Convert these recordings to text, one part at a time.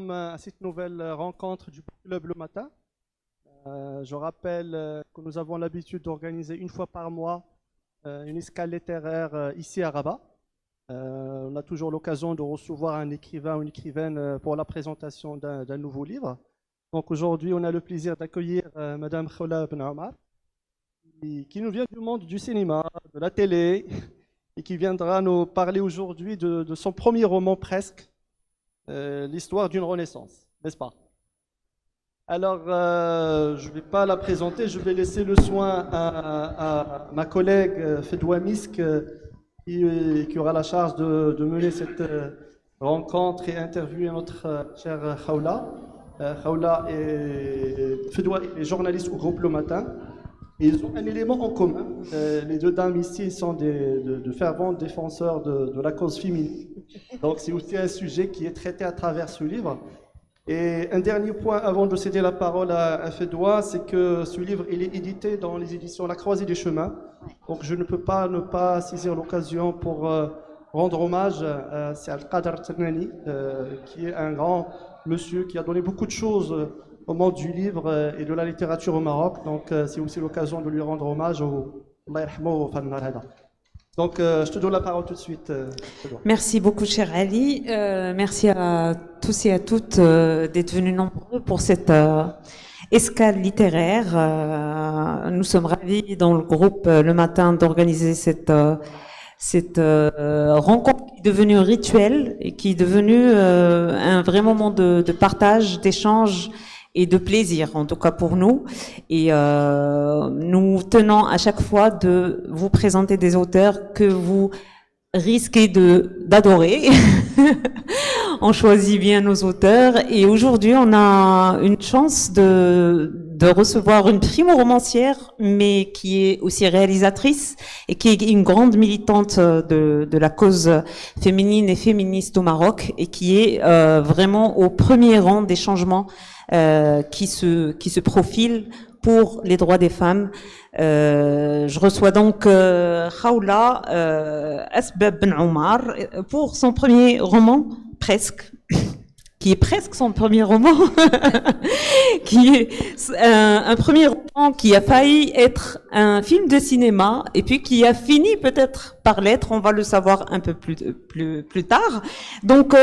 sommes à cette nouvelle rencontre du club le matin. Je rappelle que nous avons l'habitude d'organiser une fois par mois une escale littéraire ici à Rabat. On a toujours l'occasion de recevoir un écrivain ou une écrivaine pour la présentation d'un nouveau livre. Donc aujourd'hui, on a le plaisir d'accueillir Madame Khoula Ben Omar, qui nous vient du monde du cinéma, de la télé, et qui viendra nous parler aujourd'hui de son premier roman presque, l'histoire d'une renaissance, n'est-ce pas? Alors, je ne vais pas la présenter, je vais laisser le soin à ma collègue Fedwa Misk, qui aura la charge de mener cette rencontre et interviewer notre chère Khoula. Khoula et Fedwa est journaliste au groupe Le Matin. Et ils ont un élément en commun. Les deux dames ici sont de fervents défenseurs de la cause féminine. Donc c'est aussi un sujet qui est traité à travers ce livre. Et un dernier point avant de céder la parole à Fedwa, c'est que ce livre il est édité dans les éditions La Croisée des Chemins. Donc je ne peux pas ne pas saisir l'occasion pour rendre hommage à Al-Qadr Ternani, qui est un grand monsieur qui a donné beaucoup de choses au monde du livre et de la littérature au Maroc. Donc c'est aussi l'occasion de lui rendre hommage au Allah yarhamou au Fannar Hada. Donc je te donne la parole tout de suite. Merci beaucoup, cher Ali. Merci à tous et à toutes d'être venus nombreux pour cette escale littéraire. Nous sommes ravis dans le groupe Le Matin d'organiser cette rencontre qui est devenue rituelle et qui est devenue un vrai moment de partage, d'échange et de plaisir, en tout cas pour nous. Et nous tenons à chaque fois de vous présenter des auteurs que vous risquez d'adorer. On choisit bien nos auteurs. Et aujourd'hui, on a une chance de recevoir une primo-romancière, mais qui est aussi réalisatrice et qui est une grande militante de la cause féminine et féministe au Maroc et qui est vraiment au premier rang des changements qui se profilent pour les droits des femmes. Je reçois donc Khoula Asbab Ben Omar pour son premier roman, presque, qui est presque son premier roman, qui est un premier roman qui a failli être un film de cinéma et puis qui a fini peut-être par l'être, on va le savoir un peu plus tard. Donc,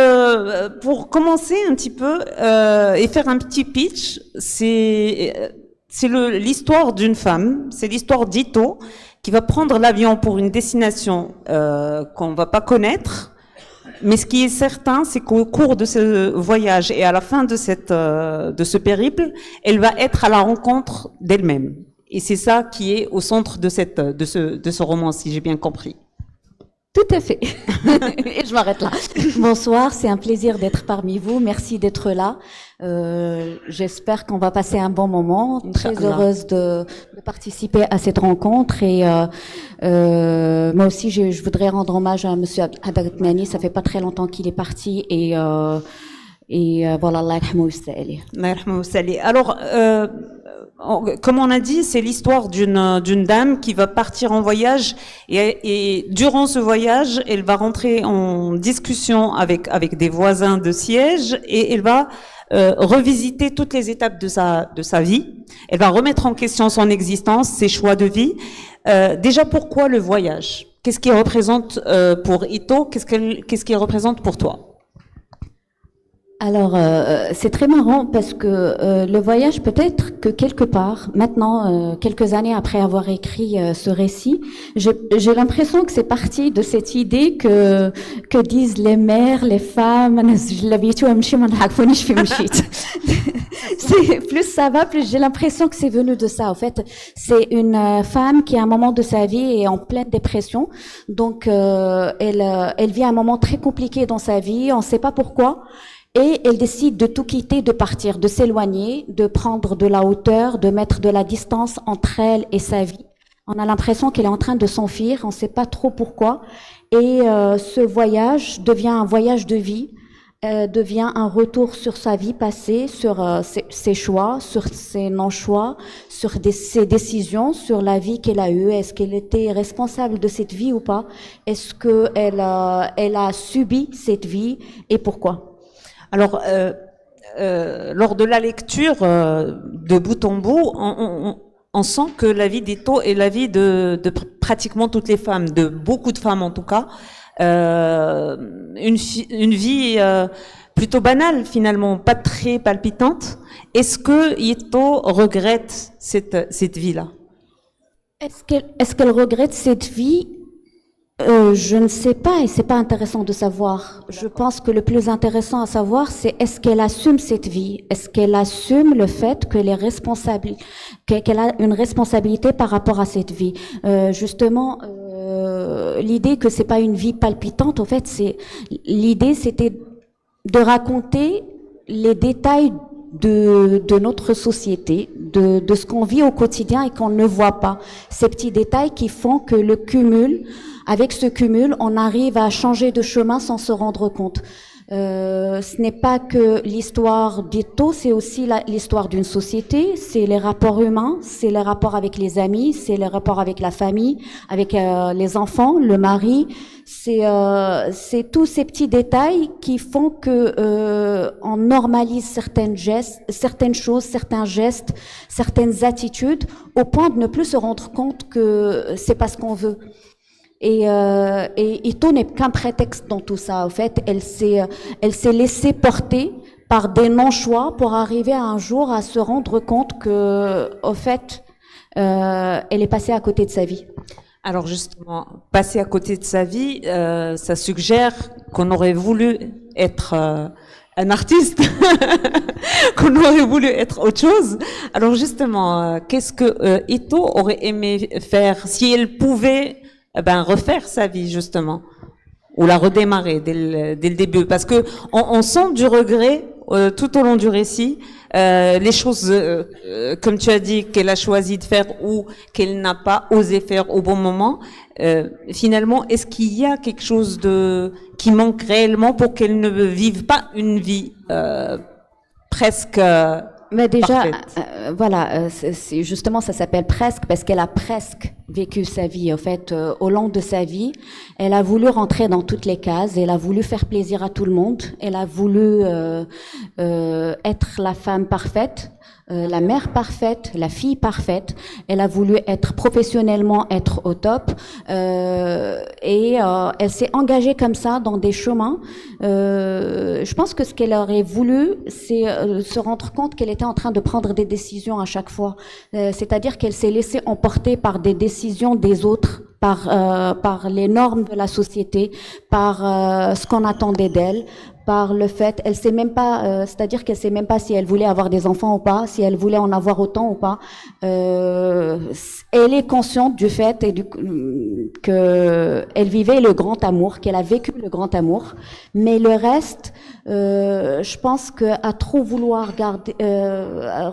pour commencer un petit peu et faire un petit pitch, c'est l'histoire d'une femme, c'est l'histoire d'Ito qui va prendre l'avion pour une destination qu'on va pas connaître. Mais ce qui est certain, c'est qu'au cours de ce voyage et à la fin de ce périple, elle va être à la rencontre d'elle-même. Et c'est ça qui est au centre de ce roman, si j'ai bien compris. Tout à fait. Et je m'arrête là. Bonsoir, c'est un plaisir d'être parmi vous. Merci d'être là. J'espère qu'on va passer un bon moment. Très heureuse de participer à cette rencontre. Et moi aussi, je voudrais rendre hommage à Monsieur Abdel Ternani. Ça fait pas très longtemps qu'il est parti. Et voilà, Allah yarhamou yusali. Allah yarhamou yusali. Alors, comme on a dit, c'est l'histoire d'une dame qui va partir en voyage et durant ce voyage, elle va rentrer en discussion avec des voisins de siège et elle va revisiter toutes les étapes de sa vie. Elle va remettre en question son existence, ses choix de vie. Déjà, pourquoi le voyage? Qu'est-ce qu'il représente pour Ito? Qu'est-ce qu'il représente pour toi? Alors, c'est très marrant parce que le voyage, peut-être que quelque part, maintenant, quelques années après avoir écrit ce récit, j'ai l'impression que c'est parti de cette idée que disent les mères, les femmes, plus ça va, plus j'ai l'impression que c'est venu de ça. En fait, c'est une femme qui à un moment de sa vie est en pleine dépression, donc elle vit un moment très compliqué dans sa vie, on ne sait pas pourquoi. Et elle décide de tout quitter, de partir, de s'éloigner, de prendre de la hauteur, de mettre de la distance entre elle et sa vie. On a l'impression qu'elle est en train de s'enfuir, on ne sait pas trop pourquoi. Et ce voyage devient un voyage de vie, devient un retour sur sa vie passée, sur ses choix, sur ses non-choix, sur ses décisions, sur la vie qu'elle a eue. Est-ce qu'elle était responsable de cette vie ou pas? Est-ce qu'elle a subi cette vie et pourquoi? Alors, lors de la lecture, de bout en bout, on sent que la vie d'Ito est la vie de pratiquement toutes les femmes, de beaucoup de femmes en tout cas. Une vie plutôt banale finalement, pas très palpitante. Est-ce que Ito regrette cette vie-là? Est-ce qu'elle regrette cette vie? Je ne sais pas, et c'est pas intéressant de savoir. Je pense que le plus intéressant à savoir, c'est est-ce qu'elle assume cette vie? Est-ce qu'elle assume le fait qu'elle est responsable, qu'elle a une responsabilité par rapport à cette vie? Justement, l'idée que c'est pas une vie palpitante, en fait, l'idée, c'était de raconter les détails de notre société, de ce qu'on vit au quotidien et qu'on ne voit pas. Ces petits détails qui font que avec ce cumul, on arrive à changer de chemin sans se rendre compte. Ce n'est pas que l'histoire d'Ito, c'est aussi l'histoire d'une société, c'est les rapports humains, c'est les rapports avec les amis, c'est les rapports avec la famille, avec les enfants, le mari. C'est tous ces petits détails qui font que on normalise certaines choses, certains gestes, certaines attitudes, au point de ne plus se rendre compte que c'est pas ce qu'on veut. Et Ito n'est qu'un prétexte dans tout ça. En fait, elle s'est laissée porter par des non-choix pour arriver un jour à se rendre compte que, au fait, elle est passée à côté de sa vie. Alors justement, passer à côté de sa vie, ça suggère qu'on aurait voulu être un artiste, qu'on aurait voulu être autre chose. Alors justement, qu'est-ce que Ito aurait aimé faire si elle pouvait refaire sa vie justement, ou la redémarrer dès le début, parce que on sent du regret tout au long du récit, les choses comme tu as dit qu'elle a choisi de faire ou qu'elle n'a pas osé faire au bon moment. Finalement, est-ce qu'il y a quelque chose qui manque réellement pour qu'elle ne vive pas une vie presque Mais déjà, parfaite? c'est justement, ça s'appelle presque parce qu'elle a presque vécu sa vie. En fait, au long de sa vie, elle a voulu rentrer dans toutes les cases. Elle a voulu faire plaisir à tout le monde. Elle a voulu être la femme parfaite, la mère parfaite, la fille parfaite. Elle a voulu être professionnellement être au top. Et elle s'est engagée comme ça dans des chemins. Je pense que ce qu'elle aurait voulu, c'est se rendre compte qu'elle était en train de prendre des décisions à chaque fois. C'est-à-dire qu'elle s'est laissée emporter par des décisions des autres, par les normes de la société, par ce qu'on attendait d'elle, par le fait, elle sait même pas, c'est-à-dire qu'elle sait même pas si elle voulait avoir des enfants ou pas, si elle voulait en avoir autant ou pas. Elle est consciente du fait que elle vivait le grand amour, qu'elle a vécu le grand amour, mais le reste, je pense qu'à trop vouloir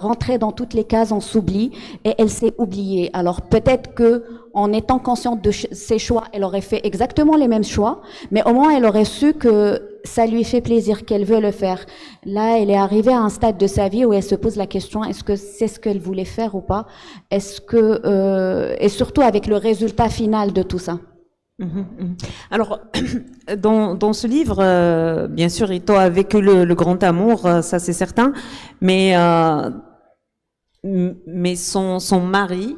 rentrer dans toutes les cases, on s'oublie et elle s'est oubliée. Alors peut-être que en étant consciente de ses choix, elle aurait fait exactement les mêmes choix, mais au moins elle aurait su que ça lui fait plaisir, qu'elle veut le faire. Là, elle est arrivée à un stade de sa vie où elle se pose la question, est-ce que c'est ce qu'elle voulait faire ou pas? Est-ce que, et surtout avec le résultat final de tout ça. Alors, dans ce livre, bien sûr, Ito a vécu le grand amour, ça c'est certain, mais son mari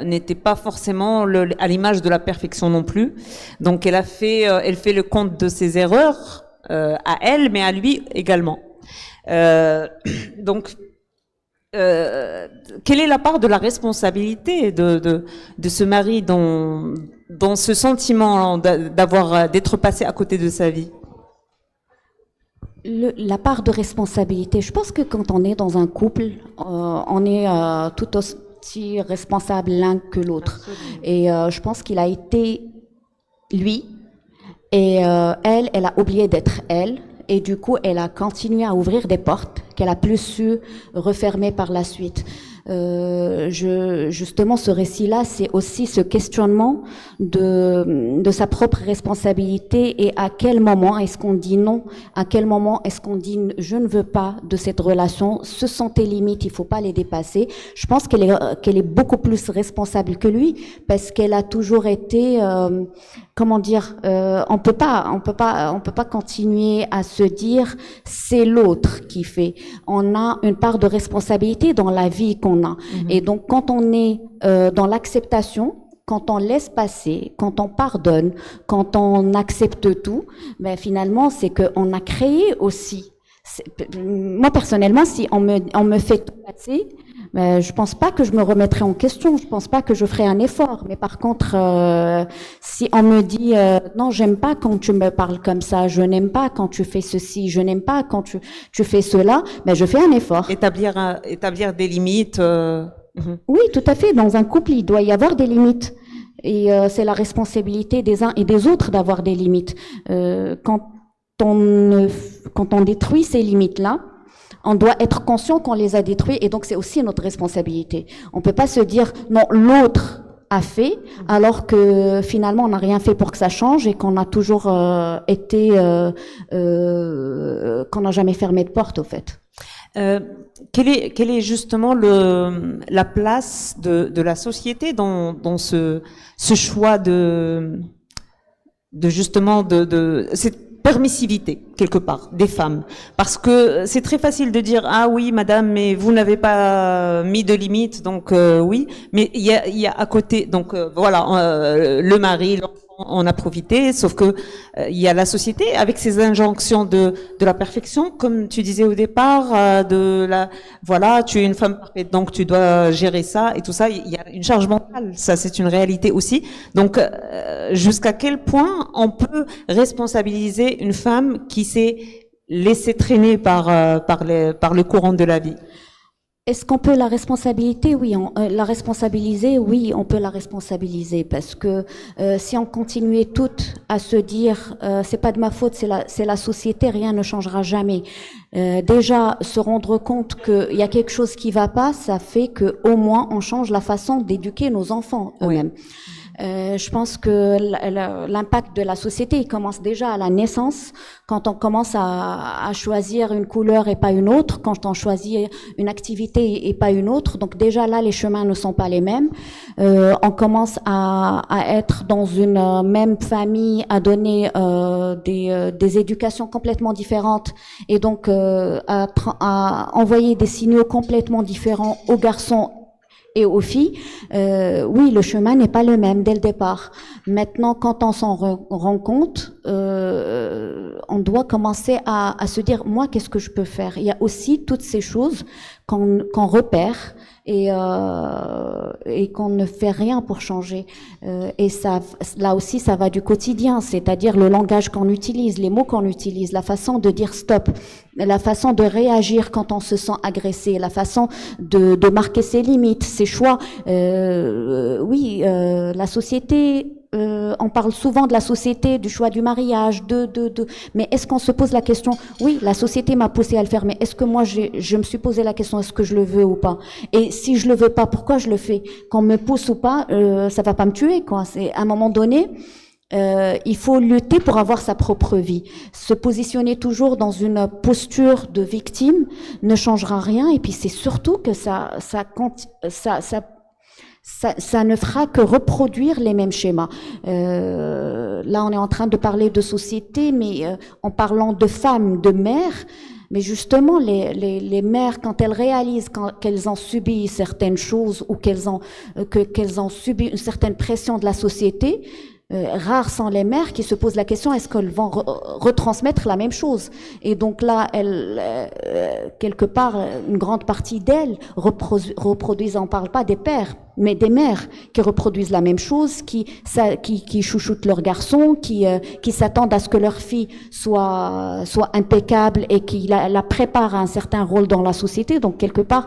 n'était pas forcément à l'image de la perfection non plus. Donc elle fait le compte de ses erreurs à elle, mais à lui également. Donc quelle est la part de la responsabilité de ce mari dans ce sentiment d'être passé à côté de sa vie? La part de responsabilité, je pense que quand on est dans un couple, on est tout aussi responsable l'un que l'autre. Et je pense qu'il a été lui, et elle a oublié d'être elle, et du coup, elle a continué à ouvrir des portes qu'elle a plus su refermer par la suite. Justement, ce récit-là, c'est aussi ce questionnement de sa propre responsabilité et à quel moment est-ce qu'on dit non, à quel moment est-ce qu'on dit je ne veux pas de cette relation, ce sont tes limites, il faut pas les dépasser. Je pense qu'elle est beaucoup plus responsable que lui parce qu'elle a toujours été, comment dire, on peut pas continuer à se dire c'est l'autre qui fait. On a une part de responsabilité dans la vie qu'on a. Et donc, quand on est dans l'acceptation, quand on laisse passer, quand on pardonne, quand on accepte tout, ben finalement, c'est qu'on a créé aussi. Moi, personnellement, si on me fait tout passer, ben, je pense pas que je me remettrai en question. Je pense pas que je ferai un effort. Mais par contre, si on me dit non, j'aime pas quand tu me parles comme ça, je n'aime pas quand tu fais ceci, je n'aime pas quand tu fais cela, ben je fais un effort. Établir des limites. Oui, tout à fait. Dans un couple, il doit y avoir des limites. Et c'est la responsabilité des uns et des autres d'avoir des limites. Quand on détruit ces limites-là, on doit être conscient qu'on les a détruites et donc c'est aussi notre responsabilité. On peut pas se dire non, l'autre a fait alors que finalement on n'a rien fait pour que ça change et qu'on a toujours qu'on n'a jamais fermé de porte au fait. Quelle est justement la place de la société dans ce choix de cette permissivité quelque part des femmes, parce que c'est très facile de dire ah oui madame mais vous n'avez pas mis de limite donc oui, mais il y a à côté donc voilà le mari, l'enfant en a profité, sauf que il y a la société avec ses injonctions de la perfection, comme tu disais au départ, voilà, tu es une femme parfaite donc tu dois gérer ça et tout ça. Il y a une charge mentale, ça c'est une réalité aussi. Donc jusqu'à quel point on peut responsabiliser une femme qui s'est laissée traîner par le courant de la vie? Est-ce qu'on peut la responsabiliser? Oui, la responsabiliser. Oui, on peut la responsabiliser parce que si on continuait toutes à se dire c'est pas de ma faute, c'est la société, rien ne changera jamais. Déjà se rendre compte qu'il y a quelque chose qui va pas, ça fait que au moins on change la façon d'éduquer nos enfants eux-mêmes. Je pense que l'impact de la société, il commence déjà à la naissance, quand on commence à choisir une couleur et pas une autre, quand on choisit une activité et pas une autre. Donc déjà là, les chemins ne sont pas les mêmes. On commence à être dans une même famille, à donner des éducations complètement différentes et donc à envoyer des signaux complètement différents aux garçons et aux filles. Oui, le chemin n'est pas le même dès le départ. Maintenant, quand on s'en rend compte, on doit commencer à se dire, moi, qu'est-ce que je peux faire? Il y a aussi toutes ces choses qu'on repère et qu'on ne fait rien pour changer. Et ça, là aussi, ça va du quotidien, c'est-à-dire le langage qu'on utilise, les mots qu'on utilise, la façon de dire stop, la façon de réagir quand on se sent agressé, la façon de marquer ses limites, ses choix. Oui, la société. On parle souvent de la société, du choix du mariage, mais est-ce qu'on se pose la question? Oui, la société m'a poussé à le faire, mais est-ce que moi je me suis posé la question, est-ce que je le veux ou pas? Et si je le veux pas, pourquoi je le fais? Qu'on me pousse ou pas, ça va pas me tuer, quoi. C'est à un moment donné. Il faut lutter pour avoir sa propre vie. Se positionner toujours dans une posture de victime ne changera rien. Et puis c'est surtout que ça ne fera que reproduire les mêmes schémas. Là, on est en train de parler de société, mais en parlant de femmes, de mères, mais justement, les mères, quand elles réalisent qu'elles ont subi certaines choses ou qu'elles ont subi une certaine pression de la société, rares sont les mères qui se posent la question, est-ce qu'elles vont retransmettre la même chose? Et donc là, quelque part, une grande partie d'elles reproduisent, on parle pas des pères, mais des mères qui reproduisent la même chose, qui chouchoutent leurs garçons, qui s'attendent à ce que leur fille soit impeccable et qui la préparent à un certain rôle dans la société. Donc quelque part,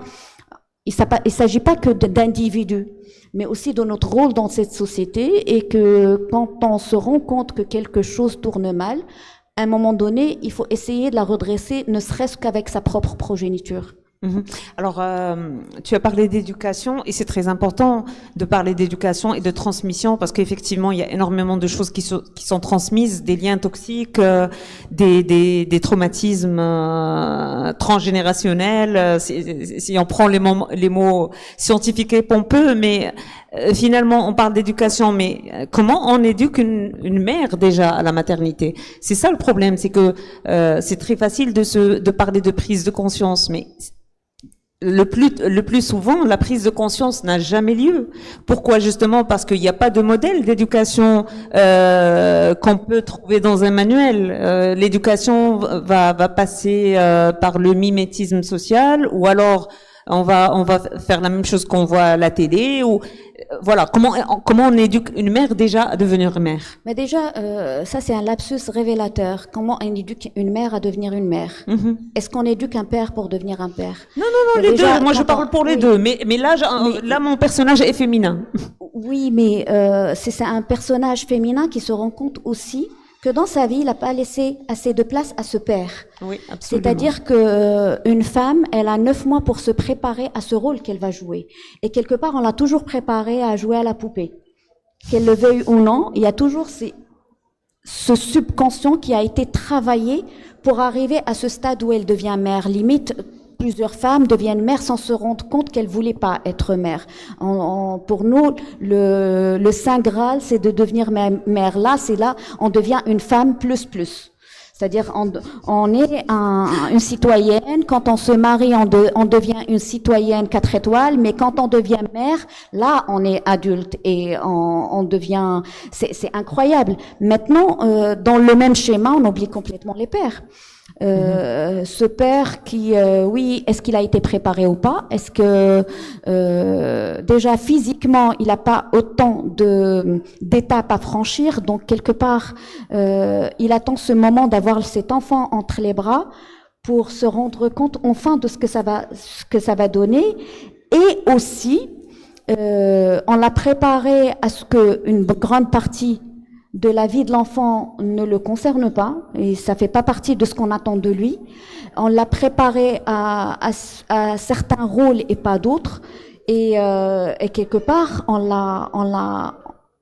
il s'agit pas que d'individus, mais aussi de notre rôle dans cette société, et que quand on se rend compte que quelque chose tourne mal, à un moment donné, il faut essayer de la redresser, ne serait-ce qu'avec sa propre progéniture. Mhm. Alors, tu as parlé d'éducation et c'est très important de parler d'éducation et de transmission parce qu'effectivement, il y a énormément de choses qui sont transmises, des liens toxiques, des traumatismes transgénérationnels. Si on prend les mots scientifiques et pompeux, mais finalement, on parle d'éducation, mais comment on éduque une mère déjà à la maternité? C'est ça le problème, c'est que c'est très facile de parler de prise de conscience, mais le plus souvent, la prise de conscience n'a jamais lieu. Pourquoi? Justement parce qu'il n'y a pas de modèle d'éducation qu'on peut trouver dans un manuel. L'éducation va passer par le mimétisme social, ou alors on va faire la même chose qu'on voit à la télé, ou voilà. Comment on éduque une mère déjà à devenir mère? Mais déjà, ça c'est un lapsus révélateur. Comment on éduque une mère à devenir une mère? Est-ce qu'on éduque un père pour devenir un père? Non, les déjà, deux. Moi, je parle pour les deux. Mais là, mon personnage est féminin. Oui, mais c'est un personnage féminin qui se rend compte aussi que dans sa vie, il n'a pas laissé assez de place à ce père. Oui, absolument. C'est-à-dire que une femme, elle a 9 mois pour se préparer à ce rôle qu'elle va jouer. Et quelque part, on l'a toujours préparée à jouer à la poupée. Qu'elle le veuille ou non, il y a toujours ce subconscient qui a été travaillé pour arriver à ce stade où elle devient mère. Limite, plusieurs femmes deviennent mères sans se rendre compte qu'elles voulaient pas être mères. Pour nous, le Saint Graal, c'est de devenir mère. Là, on devient une femme plus. C'est-à-dire, on est une citoyenne. Quand on se marie, on devient une citoyenne 4 étoiles. Mais quand on devient mère, là, on est adulte et on devient. C'est incroyable. Maintenant, dans le même schéma, on oublie complètement les pères. Ce père qui, oui, est-ce qu'il a été préparé ou pas? Est-ce que déjà physiquement, il n'a pas autant d'étapes à franchir? Donc quelque part, il attend ce moment d'avoir cet enfant entre les bras pour se rendre compte enfin de ce que ça va donner. Et aussi, on l'a préparé à ce que une grande partie de la vie de l'enfant ne le concerne pas et ça fait pas partie de ce qu'on attend de lui. On l'a préparé à certains rôles et pas d'autres et quelque part on l'a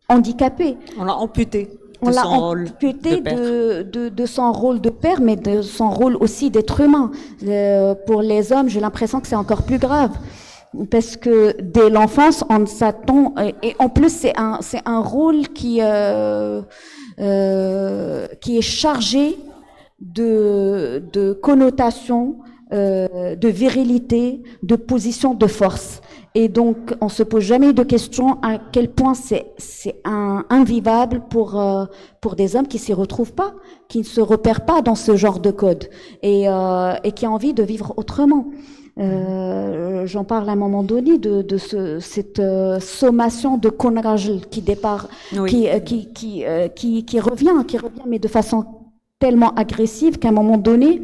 handicapé. On l'a amputé. On l'a amputé de son rôle de père, mais de son rôle aussi d'être humain. Pour les hommes, j'ai l'impression que c'est encore plus grave. Parce que dès l'enfance, on s'attend, et en plus c'est un rôle qui est chargé de connotations, de virilité, de position de force. Et donc, on se pose jamais de questions à quel point c'est invivable pour des hommes qui s'y retrouvent pas, qui ne se repèrent pas dans ce genre de code et qui ont envie de vivre autrement. J'en parle à un moment donné de cette sommation de Konrajl qui départ, oui. qui revient, mais de façon tellement agressive qu'à un moment donné,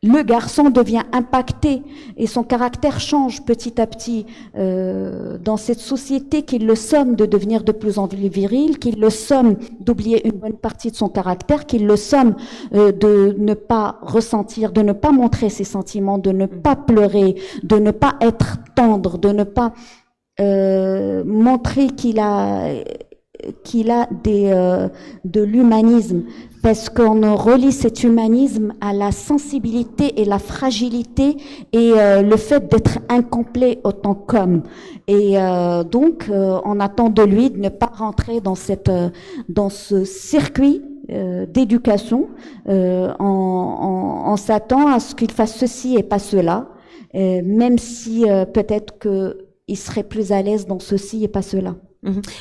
le garçon devient impacté et son caractère change petit à petit dans cette société qui le somme de devenir de plus en plus viril, qui le somme d'oublier une bonne partie de son caractère, qui le somme de ne pas ressentir, de ne pas montrer ses sentiments, de ne pas pleurer, de ne pas être tendre, de ne pas montrer qu'il a de l'humanisme, parce qu'on relie cet humanisme à la sensibilité et la fragilité et le fait d'être incomplet autant qu'homme. Et donc, on attend de lui de ne pas rentrer dans ce circuit d'éducation. On s'attend à ce qu'il fasse ceci et pas cela, même si peut-être qu'il serait plus à l'aise dans ceci et pas cela.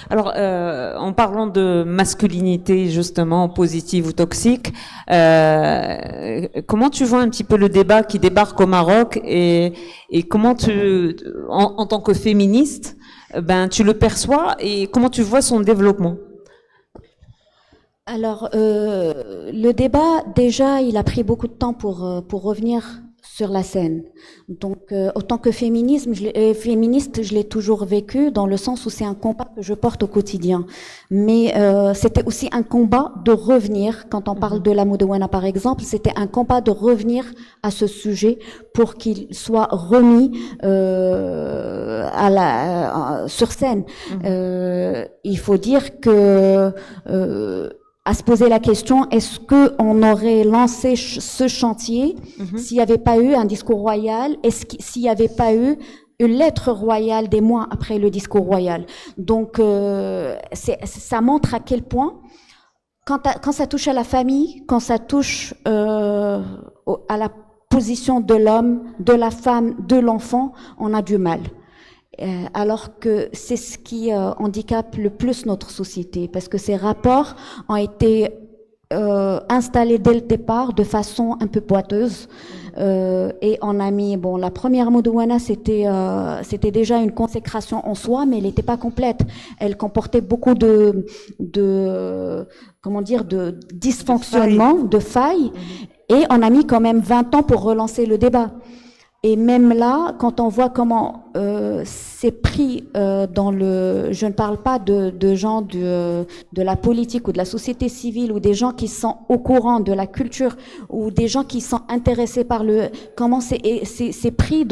Alors, en parlant de masculinité justement positive ou toxique, comment tu vois un petit peu le débat qui débarque au Maroc et comment en tant que féministe, tu le perçois et comment tu vois son développement? Alors, le débat, déjà, il a pris beaucoup de temps pour revenir sur la scène. Donc, autant que féministe, je l'ai toujours vécu dans le sens où c'est un combat que je porte au quotidien. Mais c'était aussi un combat de revenir, quand on parle de la Moudawana par exemple, c'était un combat de revenir à ce sujet pour qu'il soit remis sur scène. Il faut dire que à se poser la question, est-ce qu'on aurait lancé ce chantier s'il n'y avait pas eu un discours royal, s'il n'y avait pas eu une lettre royale des mois après le discours royal. Donc, ça montre à quel point, quand ça touche à la famille, quand ça touche à la position de l'homme, de la femme, de l'enfant, on a du mal. Alors que c'est ce qui handicape le plus notre société, parce que ces rapports ont été installés dès le départ de façon un peu boiteuse. Et on a mis, bon, la première Moudawana, c'était déjà une consécration en soi, mais elle n'était pas complète. Elle comportait beaucoup de dysfonctionnements, de failles, et on a mis quand même 20 ans pour relancer le débat. Et même là, quand on voit comment c'est pris dans le... Je ne parle pas de gens de la politique ou de la société civile ou des gens qui sont au courant de la culture ou des gens qui sont intéressés par comment c'est pris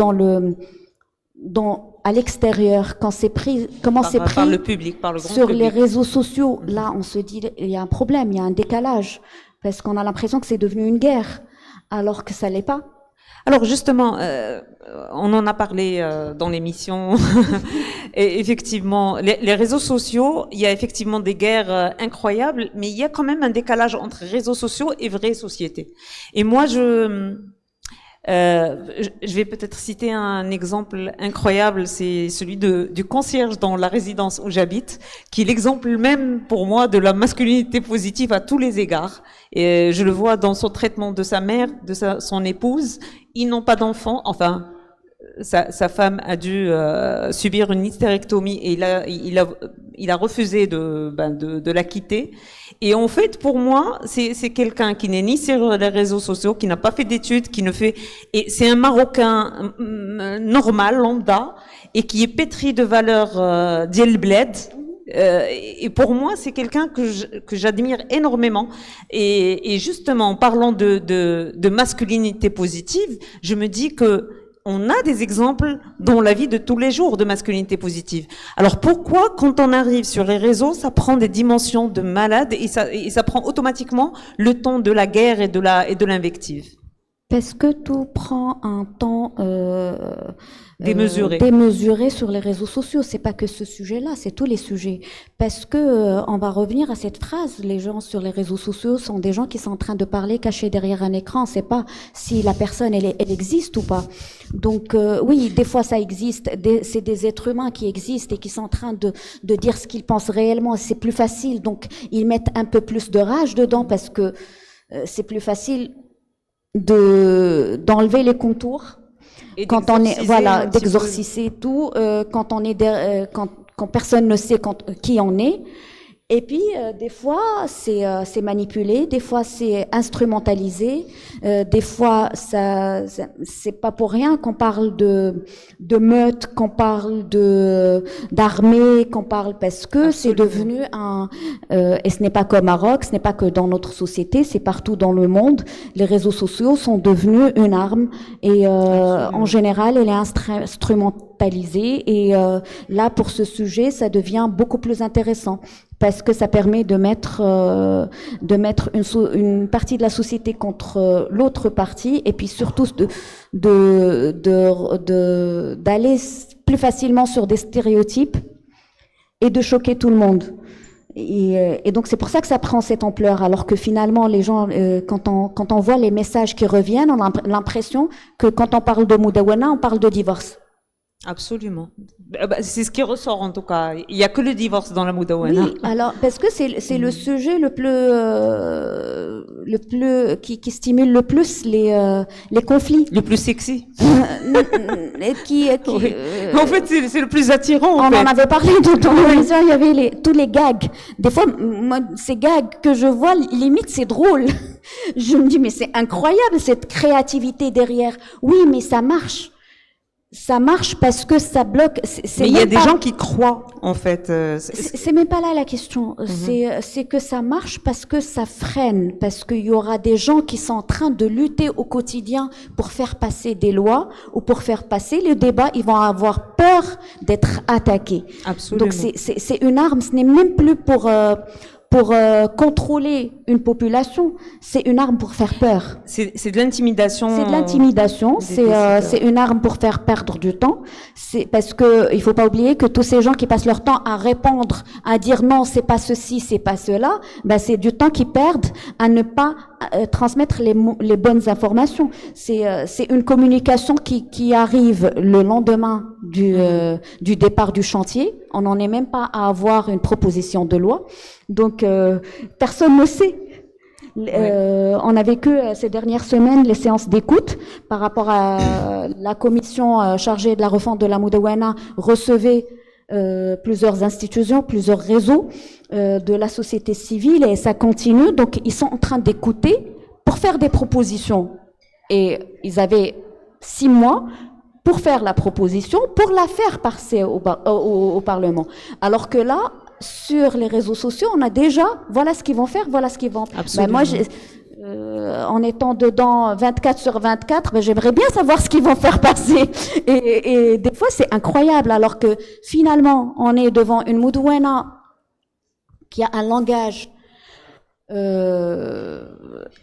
à l'extérieur, comment c'est pris par le public, par le grand sur public. les réseaux sociaux. Là, on se dit, il y a un problème, il y a un décalage, parce qu'on a l'impression que c'est devenu une guerre, alors que ça l'est pas. Alors justement, on en a parlé dans l'émission. Et effectivement, les réseaux sociaux, il y a effectivement des guerres incroyables, mais il y a quand même un décalage entre réseaux sociaux et vraie société. Et moi, je vais peut-être citer un exemple incroyable, c'est celui du concierge dans la résidence où j'habite, qui est l'exemple même pour moi de la masculinité positive à tous les égards. Et je le vois dans son traitement de sa mère, de son épouse. Ils n'ont pas d'enfants, enfin, sa femme a dû subir une hystérectomie et il a refusé de la quitter. Et en fait, pour moi, c'est quelqu'un qui n'est ni sur les réseaux sociaux, qui n'a pas fait d'études, et c'est un Marocain normal, lambda, et qui est pétri de valeurs d'El Bled. Et pour moi, c'est quelqu'un que j'admire énormément. Et justement, en parlant de masculinité positive, je me dis que on a des exemples dans la vie de tous les jours de masculinité positive. Alors pourquoi, quand on arrive sur les réseaux, ça prend des dimensions de malade et ça prend automatiquement le ton de la guerre et de l'invective? Parce que tout prend un temps démesuré sur les réseaux sociaux. C'est pas que ce sujet-là, c'est tous les sujets. Parce que on va revenir à cette phrase, les gens sur les réseaux sociaux sont des gens qui sont en train de parler cachés derrière un écran. C'est pas si la personne elle existe ou pas. Donc oui, des fois ça existe. C'est des êtres humains qui existent et qui sont en train de dire ce qu'ils pensent réellement. C'est plus facile, donc ils mettent un peu plus de rage dedans parce que c'est plus facile d'enlever les contours et quand on est d'exorciser tout quand personne ne sait qui on est. Et puis des fois c'est manipulé, des fois c'est instrumentalisé, des fois c'est pas pour rien qu'on parle de meute, qu'on parle d'armée, qu'on parle parce que c'est devenu et ce n'est pas qu'au Maroc, ce n'est pas que dans notre société, c'est partout dans le monde. Les réseaux sociaux sont devenus une arme et en général elle est instrumentalisée et là pour ce sujet ça devient beaucoup plus intéressant. Parce que ça permet de mettre une partie de la société contre l'autre partie et puis surtout d'aller plus facilement sur des stéréotypes et de choquer tout le monde. Et donc c'est pour ça que ça prend cette ampleur, alors que finalement les gens, quand on voit les messages qui reviennent, on a l'impression que quand on parle de Moudawana, on parle de divorce. Absolument. C'est ce qui ressort en tout cas. Il n'y a que le divorce dans la Moudawana. Oui, alors parce que c'est le sujet le plus qui stimule le plus les conflits. Le plus sexy. Et Oui. En fait, c'est le plus attirant. on En fait. en avait parlé dans l'émission, il y avait tous les gags. Des fois, moi, ces gags que je vois, limite, c'est drôle. Je me dis, mais c'est incroyable, cette créativité derrière. Oui, mais ça marche. Ça marche parce que ça bloque. Mais il y a des gens qui croient, en fait. C'est même pas là la question. C'est que ça marche parce que ça freine, parce qu'il y aura des gens qui sont en train de lutter au quotidien pour faire passer des lois ou pour faire passer le débat. Ils vont avoir peur d'être attaqués. Absolument. Donc c'est une arme. Ce n'est même plus pour contrôler une population. C'est une arme pour faire peur. C'est de l'intimidation. C'est de l'intimidation, des c'est une arme pour faire perdre du temps. C'est parce que il faut pas oublier que tous ces gens qui passent leur temps à répondre, à dire non, c'est pas ceci, c'est pas cela, ben c'est du temps qu'ils perdent à ne pas transmettre les bonnes informations. C'est une communication qui arrive le lendemain du départ du chantier. On n'en est même pas à avoir une proposition de loi. Donc personne ne sait. On a vécu ces dernières semaines les séances d'écoute par rapport à la commission chargée de la refonte de la Moudawana recevait plusieurs institutions, plusieurs réseaux de la société civile et ça continue. Donc ils sont en train d'écouter pour faire des propositions. Et ils avaient 6 mois pour faire la proposition, pour la faire passer au Parlement. Alors que là, sur les réseaux sociaux, on a déjà, voilà ce qu'ils vont faire, voilà ce qu'ils vont. Ben moi, en étant dedans 24/24, ben j'aimerais bien savoir ce qu'ils vont faire passer. Et des fois, c'est incroyable. Alors que finalement, on est devant une Moudawana qui a un langage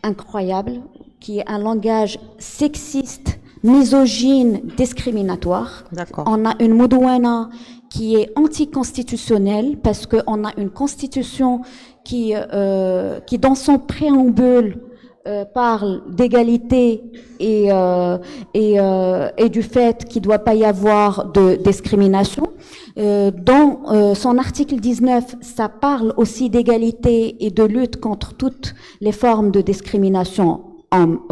incroyable, qui est un langage sexiste, misogyne, discriminatoire. D'accord. On a une Moudawana qui est anticonstitutionnelle parce qu'on a une constitution qui dans son préambule parle d'égalité et du fait qu'il ne doit pas y avoir de discrimination. Dans son article 19, ça parle aussi d'égalité et de lutte contre toutes les formes de discrimination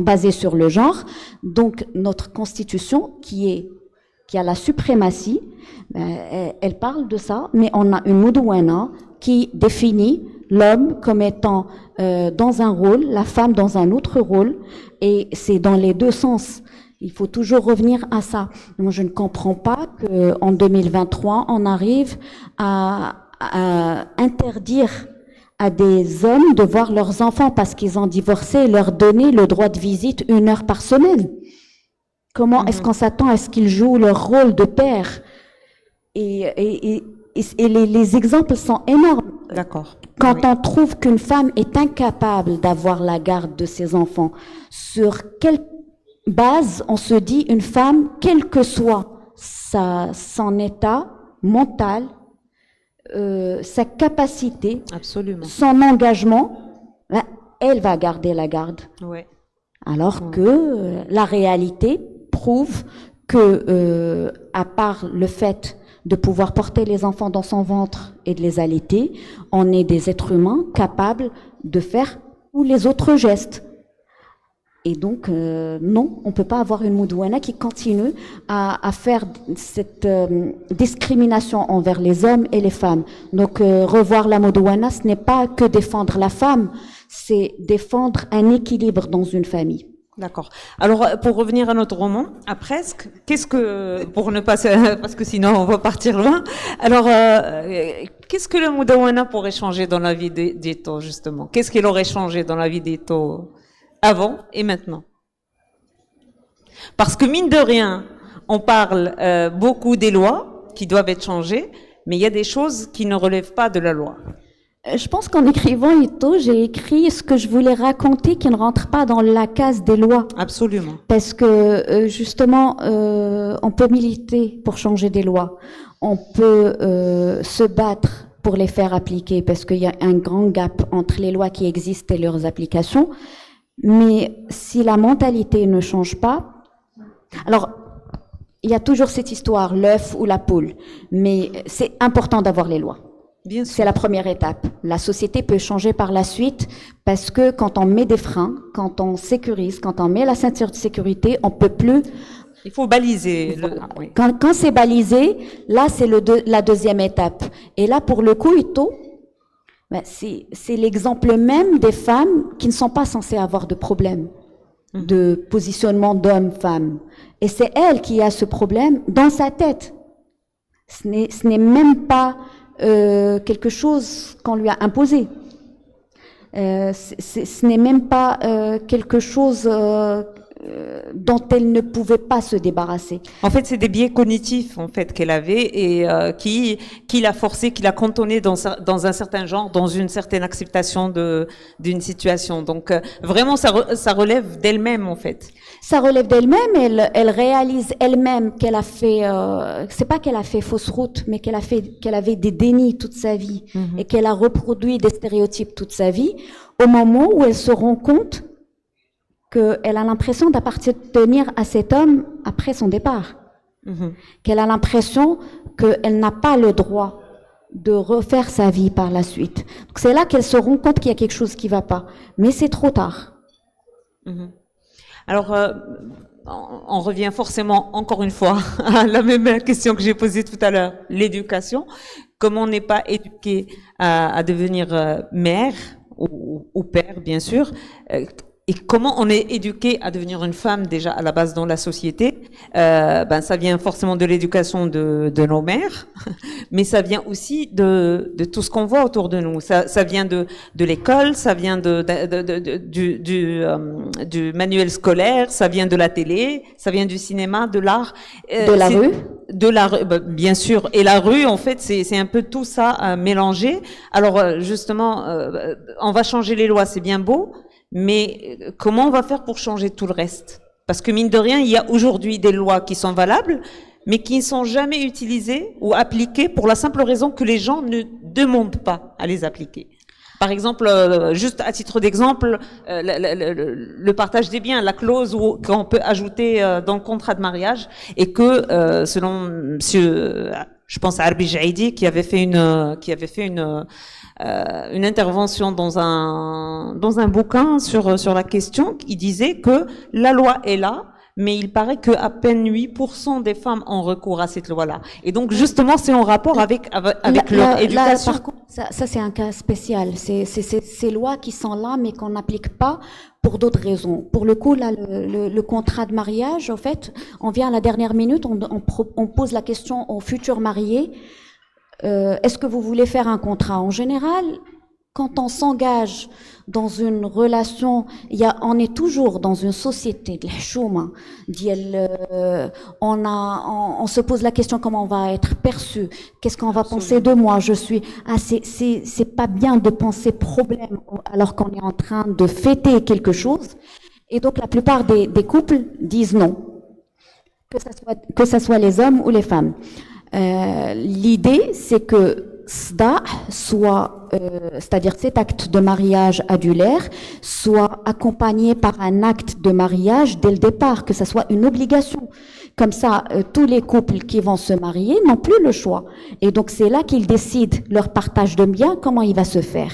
basées sur le genre. Donc notre constitution qui a la suprématie, elle parle de ça, mais on a une Moudawana qui définit l'homme comme étant dans un rôle, la femme dans un autre rôle, et c'est dans les deux sens. Il faut toujours revenir à ça. Moi, je ne comprends pas qu'en 2023, on arrive à interdire à des hommes de voir leurs enfants parce qu'ils ont divorcé et leur donner le droit de visite 1 heure par semaine. Comment est-ce qu'on s'attend à ce qu'ils jouent leur rôle de père? Et les exemples sont énormes. D'accord. Quand Oui. on trouve qu'une femme est incapable d'avoir la garde de ses enfants, sur quelle base on se dit une femme, quel que soit son état mental, sa capacité, Absolument. son engagement, ben, elle va garder la garde. Ouais. Alors que la réalité prouve que, à part le fait de pouvoir porter les enfants dans son ventre et de les allaiter, on est des êtres humains capables de faire tous les autres gestes. Et donc, non, on ne peut pas avoir une Moudawana qui continue à faire cette discrimination envers les hommes et les femmes. Donc, revoir la Moudawana, ce n'est pas que défendre la femme, c'est défendre un équilibre dans une famille. D'accord. Alors, pour revenir à notre roman, à Presque, pour ne pas, parce que sinon on va partir loin. Alors, qu'est-ce que le Moudawana pourrait changer dans la vie d'Eto, justement? Qu'est-ce qu'il aurait changé dans la vie d'Eto avant et maintenant? Parce que mine de rien, on parle beaucoup des lois qui doivent être changées, mais il y a des choses qui ne relèvent pas de la loi. Je pense qu'en écrivant Ito, j'ai écrit ce que je voulais raconter qui ne rentre pas dans la case des lois. Absolument. Parce que justement, on peut militer pour changer des lois. On peut se battre pour les faire appliquer parce qu'il y a un grand gap entre les lois qui existent et leurs applications. Mais si la mentalité ne change pas, alors il y a toujours cette histoire, l'œuf ou la poule. Mais c'est important d'avoir les lois. Bien sûr. C'est la première étape. La société peut changer par la suite parce que quand on met des freins, quand on sécurise, quand on met la ceinture de sécurité, on peut plus. Il faut baliser. Oui. Quand c'est balisé, là c'est la deuxième étape. Et là pour le coup, Ito, ben, c'est l'exemple même des femmes qui ne sont pas censées avoir de problème de positionnement d'homme-femme. Et c'est elle qui a ce problème dans sa tête. Ce n'est même pas quelque chose qu'on lui a imposé. Ce n'est même pas quelque chose dont elle ne pouvait pas se débarrasser. En fait, c'est des biais cognitifs en fait qu'elle avait et qui l'a forcé, qui l'a cantonné dans un certain genre, dans une certaine acceptation d'une situation. Donc vraiment, ça relève d'elle-même en fait. Ça relève d'elle-même. Elle réalise elle-même qu'elle a fait. C'est pas qu'elle a fait fausse route, mais qu'elle avait des dénis toute sa vie et qu'elle a reproduit des stéréotypes toute sa vie. Au moment où elle se rend compte qu'elle a l'impression d'appartenir à cet homme après son départ. Qu'elle a l'impression qu'elle n'a pas le droit de refaire sa vie par la suite. Donc c'est là qu'elle se rend compte qu'il y a quelque chose qui ne va pas. Mais c'est trop tard. Alors, on revient forcément, encore une fois, à la même question que j'ai posée tout à l'heure, l'éducation. Comment on n'est pas éduqué à devenir mère ou père, bien sûr, et comment on est éduqué à devenir une femme déjà à la base dans la société. Ça vient forcément de l'éducation de nos mères, mais ça vient aussi de tout ce qu'on voit autour de nous. Ça vient de l'école, ça vient du manuel scolaire, ça vient de la télé, ça vient du cinéma, de l'art. De la rue. De la rue, bien sûr. Et la rue, en fait, c'est un peu tout ça mélangé. Alors, justement, on va changer les lois, c'est bien beau. Mais comment on va faire pour changer tout le reste? Parce que mine de rien, il y a aujourd'hui des lois qui sont valables, mais qui ne sont jamais utilisées ou appliquées pour la simple raison que les gens ne demandent pas à les appliquer. Par exemple, juste à titre d'exemple, le partage des biens, la clause qu'on peut ajouter dans le contrat de mariage, et que selon monsieur, je pense à Arbi Jaidi, qui avait fait une intervention dans un bouquin sur la question, il disait que la loi est là, mais il paraît que à peine 8% des femmes ont recours à cette loi-là. Et donc justement, c'est en rapport avec leur éducation. Par contre, ça c'est un cas spécial. C'est ces lois qui sont là, mais qu'on n'applique pas pour d'autres raisons. Pour le coup, là, le contrat de mariage, en fait, on vient à la dernière minute, on pose la question aux futurs mariés. Est-ce que vous voulez faire un contrat? En général, quand on s'engage dans une relation, on est toujours dans une société de l'hchouma. On se pose la question comment on va être perçu, qu'est-ce qu'on va penser de moi. C'est pas bien de penser problème alors qu'on est en train de fêter quelque chose. Et donc la plupart des couples disent non, que ça soit les hommes ou les femmes. L'idée, c'est que SDA soit, c'est-à-dire cet acte de mariage adulaire, soit accompagné par un acte de mariage dès le départ, que ça soit une obligation. Comme ça, tous les couples qui vont se marier n'ont plus le choix. Et donc c'est là qu'ils décident leur partage de biens, comment il va se faire.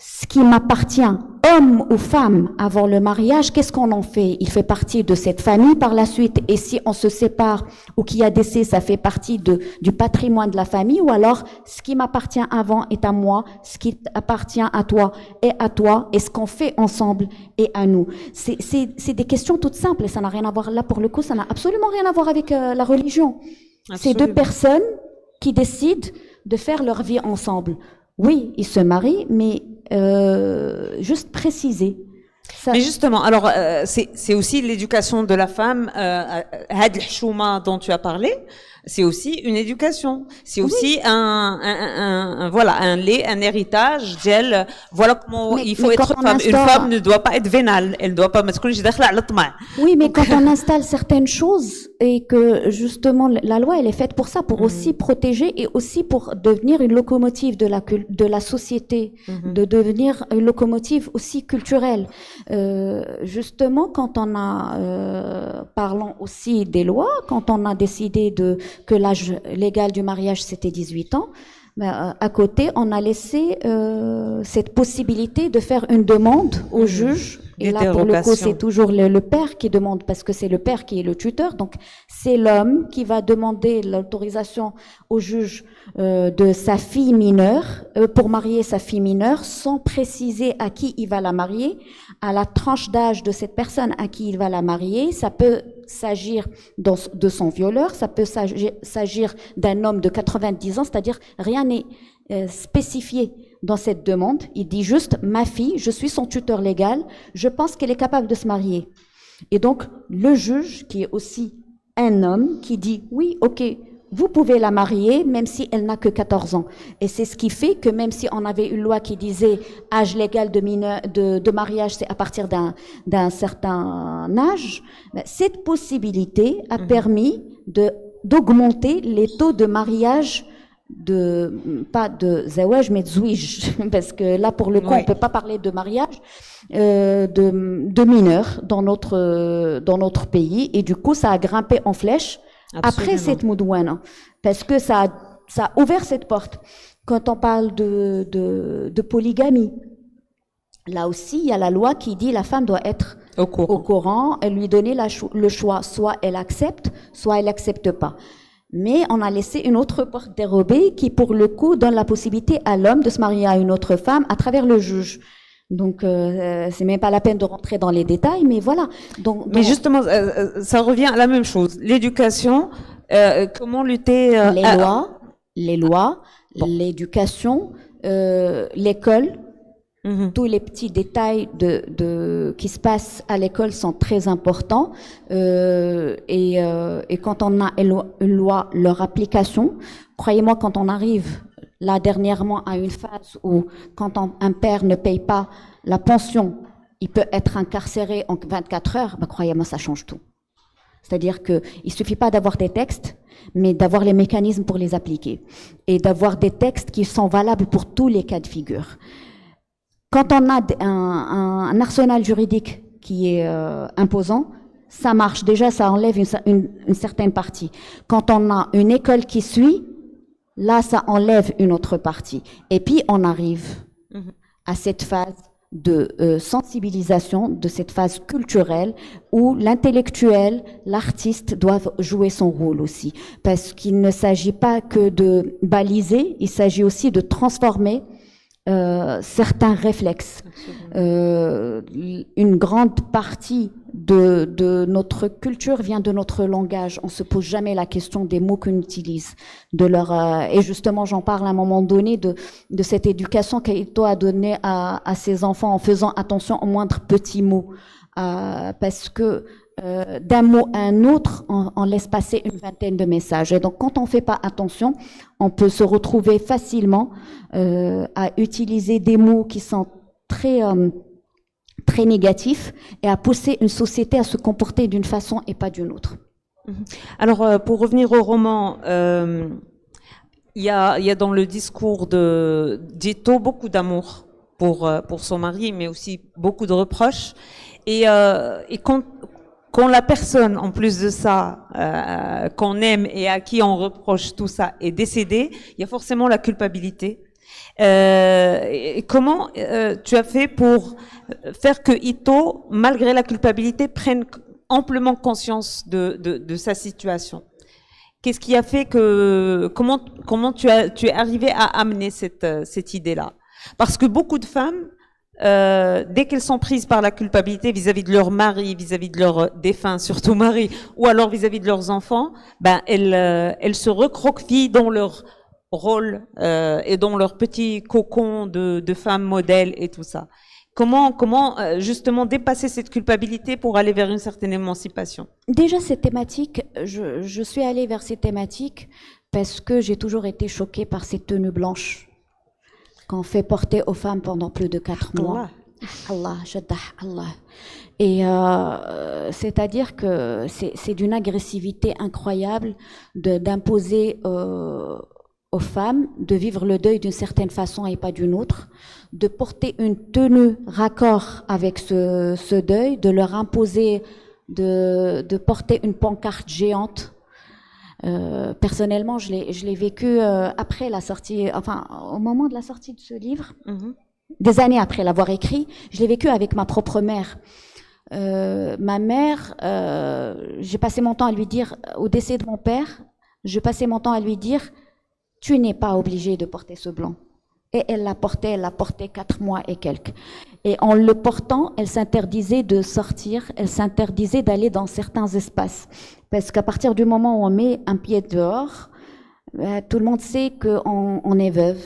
Ce qui m'appartient, homme ou femme, avant le mariage, qu'est-ce qu'on en fait? Il fait partie de cette famille par la suite. Et si on se sépare ou qu'il y a décès, ça fait partie du patrimoine de la famille. Ou alors, ce qui m'appartient avant est à moi, ce qui appartient à toi est à toi, et ce qu'on fait ensemble est à nous. C'est des questions toutes simples et ça n'a rien à voir, là pour le coup, ça n'a absolument rien à voir avec la religion. C'est deux personnes qui décident de faire leur vie ensemble. Oui, ils se marient, mais juste préciser. Ça... Mais justement, alors c'est aussi l'éducation de la femme. Had l'hchouma dont tu as parlé, c'est aussi une éducation. C'est aussi un héritage d'elle. Voilà comment il faut être femme. Une femme ne doit pas être vénale. Elle doit pas mettre. Oui, mais quand on installe certaines choses et que justement la loi elle est faite pour ça, pour aussi protéger et aussi pour devenir une locomotive de la société, de devenir une locomotive aussi culturelle. Justement, quand on a, parlons aussi des lois, quand on a décidé que l'âge légal du mariage c'était 18 ans, ben, à côté, on a laissé cette possibilité de faire une demande au juge. Et là, pour le coup, c'est toujours le père qui demande, parce que c'est le père qui est le tuteur. Donc, c'est l'homme qui va demander l'autorisation au juge de sa fille mineure pour marier sa fille mineure, sans préciser à qui il va la marier, à la tranche d'âge de cette personne à qui il va la marier. Ça peut s'agir de son violeur, ça peut s'agir d'un homme de 90 ans, c'est-à-dire rien n'est spécifié dans cette demande. Il dit juste, ma fille, je suis son tuteur légal, je pense qu'elle est capable de se marier. Et donc, le juge, qui est aussi un homme, qui dit, oui, ok, vous pouvez la marier, même si elle n'a que 14 ans. Et c'est ce qui fait que même si on avait une loi qui disait âge légal de mariage, c'est à partir d'un certain âge, cette possibilité a permis d'augmenter les taux de mariage pas de zawaj, mais de zouij, parce que là, pour le coup, on peut pas parler de mariage de mineurs dans notre pays, et du coup, ça a grimpé en flèche. Absolument. Après cette moudouana, parce que ça a ouvert cette porte. Quand on parle de polygamie, là aussi, il y a la loi qui dit la femme doit être au courant et lui donner le choix. Soit elle accepte, soit elle accepte pas. Mais on a laissé une autre porte dérobée qui, pour le coup, donne la possibilité à l'homme de se marier à une autre femme à travers le juge. Donc, c'est même pas la peine de rentrer dans les détails, mais voilà. Mais justement, ça revient à la même chose. L'éducation, comment lutter les lois, l'éducation, l'école. Tous les petits détails qui se passent à l'école sont très importants. Et quand on a une loi, leur application, croyez-moi, quand on arrive là dernièrement à une phase où quand un père ne paye pas la pension, il peut être incarcéré en 24 heures, ben, croyez-moi, ça change tout. C'est-à-dire qu'il ne suffit pas d'avoir des textes, mais d'avoir les mécanismes pour les appliquer. Et d'avoir des textes qui sont valables pour tous les cas de figure. Quand on a un arsenal juridique qui est imposant, ça marche. Déjà, ça enlève une certaine partie. Quand on a une école qui suit, là, ça enlève une autre partie. Et puis, on arrive à cette phase de sensibilisation, de cette phase culturelle, où l'intellectuel, l'artiste doivent jouer son rôle aussi. Parce qu'il ne s'agit pas que de baliser, il s'agit aussi de transformer certains réflexes. Une grande partie de notre culture vient de notre langage. On se pose jamais la question des mots qu'on utilise. Et justement, j'en parle à un moment donné de cette éducation qu'Aito a donnée à ses enfants en faisant attention aux moindres petits mots. Parce que d'un mot à un autre, on laisse passer une vingtaine de messages. Et donc, quand on ne fait pas attention, on peut se retrouver facilement à utiliser des mots qui sont très négatifs et à pousser une société à se comporter d'une façon et pas d'une autre. Alors, pour revenir au roman, il y a dans le discours d'Ito beaucoup d'amour pour son mari, mais aussi beaucoup de reproches. Et quand la personne, en plus de ça, qu'on aime et à qui on reproche tout ça, est décédée, il y a forcément la culpabilité. Et comment tu as fait pour faire que Ito, malgré la culpabilité, prenne amplement conscience de sa situation? Qu'est-ce qui a fait comment tu es arrivé à amener cette idée-là? Parce que beaucoup de femmes, dès qu'elles sont prises par la culpabilité vis-à-vis de leur mari, vis-à-vis de leur défunt, surtout mari, ou alors vis-à-vis de leurs enfants, ben elles se recroquevillent dans leur rôle et dans leur petit cocon de femmes modèles et tout ça. Comment justement dépasser cette culpabilité pour aller vers une certaine émancipation? Déjà, cette thématique, je suis allée vers ces thématiques parce que j'ai toujours été choquée par ces tenues blanches qu'on fait porter aux femmes pendant plus de 4 mois. Allah, Jaddah, Allah. Et c'est-à-dire que c'est d'une agressivité incroyable d'imposer aux femmes de vivre le deuil d'une certaine façon et pas d'une autre, de porter une tenue raccord avec ce deuil, de leur imposer de porter une pancarte géante. Personnellement, je l'ai vécu après la sortie, enfin au moment de la sortie de ce livre, des années après l'avoir écrit, je l'ai vécu avec ma propre mère. Ma mère, j'ai passé mon temps à lui dire, au décès de mon père, je passais mon temps à lui dire, tu n'es pas obligée de porter ce blanc. Et elle l'a porté 4 mois et quelques. Et en le portant, elle s'interdisait de sortir, elle s'interdisait d'aller dans certains espaces. Parce qu'à partir du moment où on met un pied dehors, tout le monde sait qu'on est veuve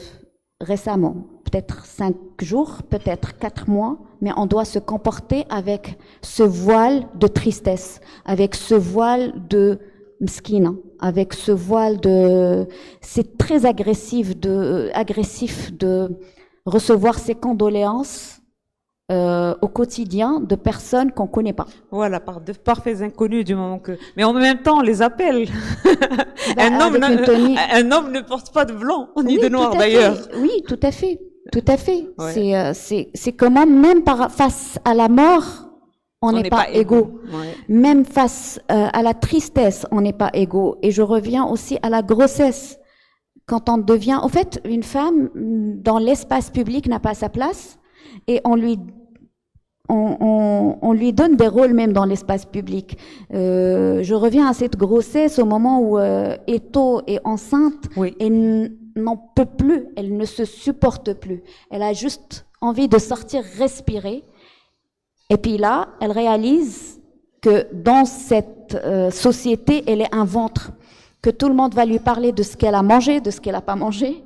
récemment. Peut-être 5 jours, peut-être 4 mois, mais on doit se comporter avec ce voile de tristesse, avec ce voile de mskina, avec ce voile de... C'est très agressif de recevoir ces condoléances au quotidien de personnes qu'on ne connaît pas. Voilà, par de parfaits inconnus du moment que... Mais en même temps, on les appelle. Ben, un homme ne porte pas de blanc, ni de noir d'ailleurs. Oui, tout à fait. Tout à fait. Ouais. C'est comment, même face à la mort, on n'est pas égaux. Ouais. Même face à la tristesse, on n'est pas égaux. Et je reviens aussi à la grossesse. Quand on devient... En fait, une femme, dans l'espace public, n'a pas sa place. Et on lui donne des rôles même dans l'espace public. Je reviens à cette grossesse au moment où Eto est enceinte et n'en peut plus, elle ne se supporte plus. Elle a juste envie de sortir, respirer. Et puis là, elle réalise que dans cette société, elle est un ventre, que tout le monde va lui parler de ce qu'elle a mangé, de ce qu'elle n'a pas mangé,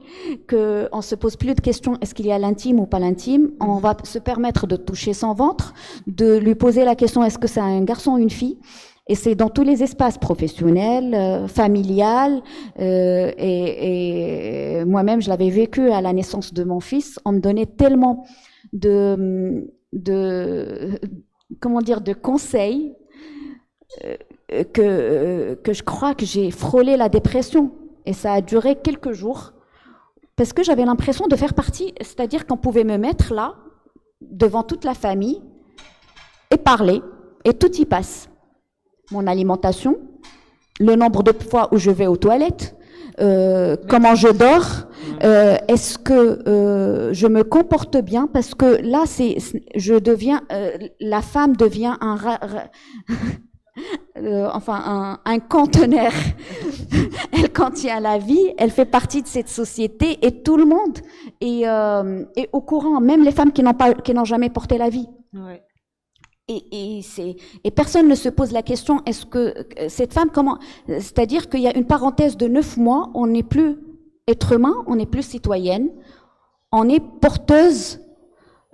qu'on ne se pose plus de questions, est-ce qu'il y a l'intime ou pas l'intime. On va se permettre de toucher son ventre, de lui poser la question, est-ce que c'est un garçon ou une fille. Et c'est dans tous les espaces professionnels, familial, et moi-même, je l'avais vécu à la naissance de mon fils. On me donnait tellement de conseils que je crois que j'ai frôlé la dépression. Et ça a duré quelques jours, parce que j'avais l'impression de faire partie, c'est-à-dire qu'on pouvait me mettre là, devant toute la famille, et parler, et tout y passe. Mon alimentation, le nombre de fois où je vais aux toilettes, comment je dors, est-ce que je me comporte bien, parce que là, la femme devient un conteneur. Elle contient la vie, elle fait partie de cette société et tout le monde est au courant, même les femmes qui n'ont jamais porté la vie. Ouais. Et personne ne se pose la question, est-ce que cette femme, c'est-à-dire qu'il y a une parenthèse de 9 mois, on n'est plus être humain, on n'est plus citoyenne, on est porteuse.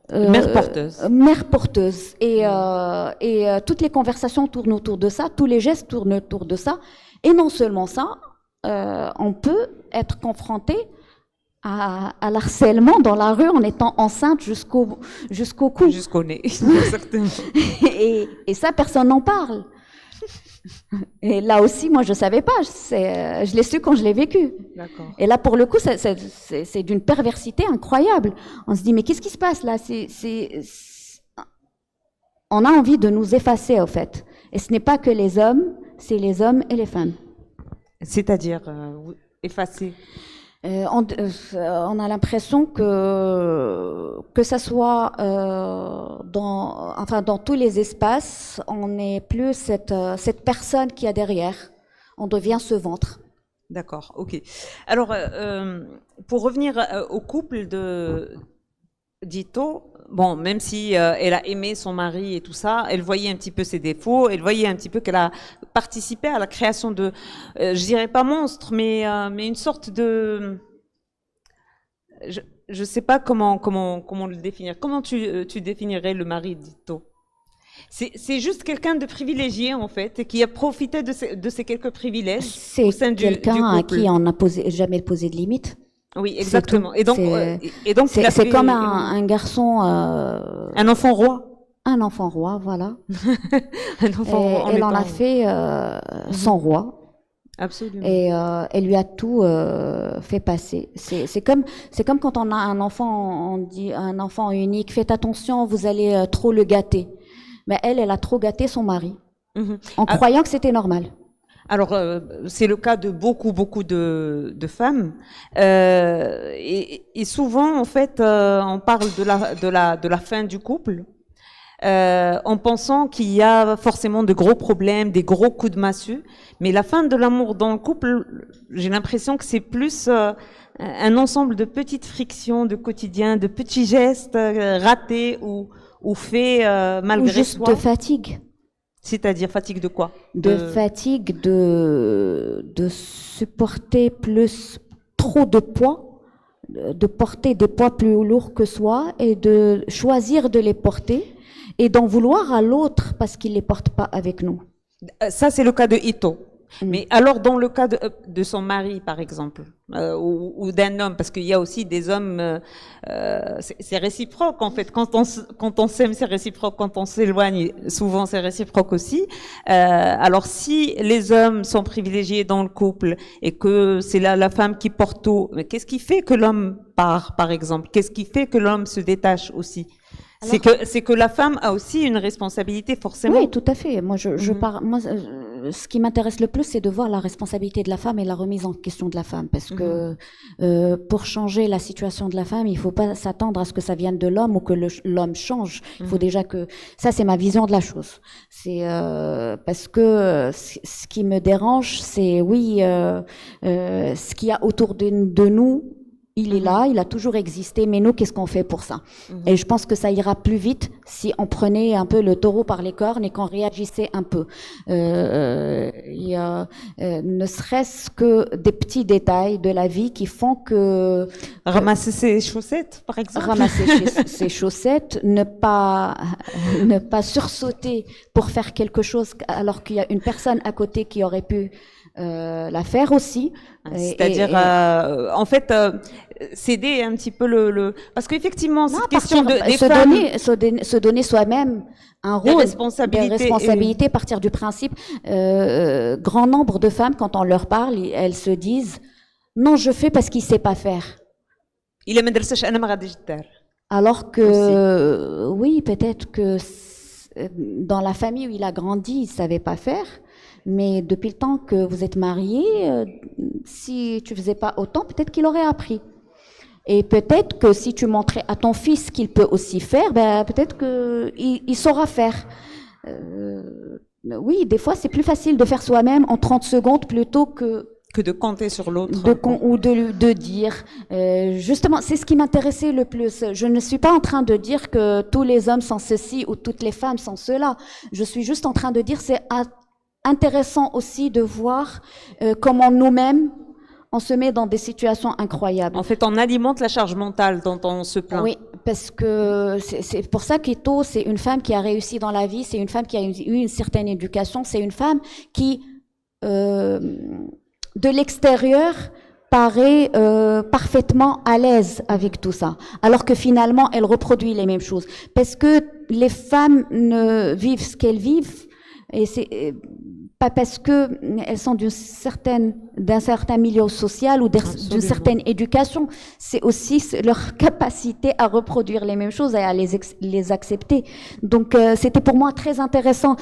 Mère porteuse. Mère porteuse. Et toutes les conversations tournent autour de ça, tous les gestes tournent autour de ça. Et non seulement ça, on peut être confronté à l'harcèlement dans la rue en étant enceinte jusqu'au cou. Jusqu'au nez, exactement. et ça, personne n'en parle. Et là aussi, moi, je ne savais pas. Je l'ai su quand je l'ai vécu. D'accord. Et là, pour le coup, c'est d'une perversité incroyable. On se dit, mais qu'est-ce qui se passe là? On a envie de nous effacer, en fait. Et ce n'est pas que les hommes, c'est les hommes et les femmes. C'est-à-dire effacer. On a l'impression que ça soit dans tous les espaces, on n'est plus cette personne qui a derrière. On devient ce ventre. D'accord, ok. Alors, pour revenir au couple d'Ito, bon, même si elle a aimé son mari et tout ça, elle voyait un petit peu ses défauts, elle voyait un petit peu qu'elle a participé à la création de, je dirais pas monstre, mais une sorte de, je sais pas comment le définir. Comment tu définirais le mari d'Ito? C'est juste quelqu'un de privilégié en fait, et qui a profité de ces quelques privilèges au sein du couple. C'est quelqu'un à qui on n'a jamais posé de limite. Oui, exactement. Et donc, c'est comme un garçon. Un enfant roi. Un enfant roi, voilà. Un enfant roi. Elle en a fait son roi. Absolument. Et elle lui a tout fait passer. C'est comme quand on a un enfant, on dit à un enfant unique, faites attention, vous allez trop le gâter. Mais elle a trop gâté son mari, Mhm. en Ah, croyant que c'était normal. Alors, c'est le cas de beaucoup de femmes. Et souvent, en fait, on parle de la fin du couple, en pensant qu'il y a forcément de gros problèmes, des gros coups de massue. Mais la fin de l'amour dans le couple, j'ai l'impression que c'est plus un ensemble de petites frictions de quotidien, de petits gestes ratés ou faits Ou malgré juste soi. de fatigue. C'est-à-dire fatigue de quoi? De fatigue, de supporter trop de poids, de porter des poids plus lourds que soi et de choisir de les porter et d'en vouloir à l'autre parce qu'il les porte pas avec nous. Ça, c'est le cas de Ito. Mm. Mais alors, dans le cas de son mari, par exemple, ou d'un homme, parce qu'il y a aussi des hommes, c'est réciproque en fait. Quand on s'aime, c'est réciproque. Quand on s'éloigne, souvent c'est réciproque aussi. Alors, si les hommes sont privilégiés dans le couple et que c'est la femme qui porte tout, mais qu'est-ce qui fait que l'homme part, par exemple? Qu'est-ce qui fait que l'homme se détache aussi? C'est que la femme a aussi une responsabilité forcément. Oui, tout à fait. Moi, ce qui m'intéresse le plus, c'est de voir la responsabilité de la femme et la remise en question de la femme. Parce que pour changer la situation de la femme, il ne faut pas s'attendre à ce que ça vienne de l'homme ou que l'homme change. Il faut déjà que... Ça, c'est ma vision de la chose. C'est parce que ce qui me dérange, c'est, oui, ce qu'il y a autour de nous, il est là, il a toujours existé, mais nous, qu'est-ce qu'on fait pour ça? Et je pense que ça ira plus vite si on prenait un peu le taureau par les cornes et qu'on réagissait un peu. Ne serait-ce que des petits détails de la vie qui font que... Ramasser ses chaussettes, par exemple. Ramasser ses chaussettes, ne pas sursauter pour faire quelque chose alors qu'il y a une personne à côté qui aurait pu la faire aussi. C'est-à-dire, en fait, céder un petit peu parce qu'effectivement, cette question des femmes... se donner soi-même un rôle, des responsabilités, partir du principe. Grand nombre de femmes, quand on leur parle, elles se disent « Non, je fais parce qu'il ne sait pas faire ». Alors que, oui, peut-être que dans la famille où il a grandi, il ne savait pas faire. Mais depuis le temps que vous êtes mariés, si tu faisais pas autant, peut-être qu'il aurait appris. Et peut-être que si tu montrais à ton fils qu'il peut aussi faire, ben peut-être qu'il saura faire. Oui, des fois c'est plus facile de faire soi-même en 30 secondes plutôt que de compter sur l'autre. Ou de dire. Justement, c'est ce qui m'intéressait le plus. Je ne suis pas en train de dire que tous les hommes sont ceci ou toutes les femmes sont cela. Je suis juste en train de dire c'est intéressant aussi de voir comment nous-mêmes, on se met dans des situations incroyables. En fait, on alimente la charge mentale dont on se plaint. Oui, parce que c'est pour ça qu'Ito, c'est une femme qui a réussi dans la vie, c'est une femme qui a eu une certaine éducation, c'est une femme qui, de l'extérieur, paraît parfaitement à l'aise avec tout ça, alors que finalement, elle reproduit les mêmes choses. Parce que les femmes ne vivent ce qu'elles vivent, et c'est pas parce que elles sont d'un certain milieu social ou d'une certaine éducation, c'est aussi leur capacité à reproduire les mêmes choses et à les accepter. Donc c'était pour moi très intéressant.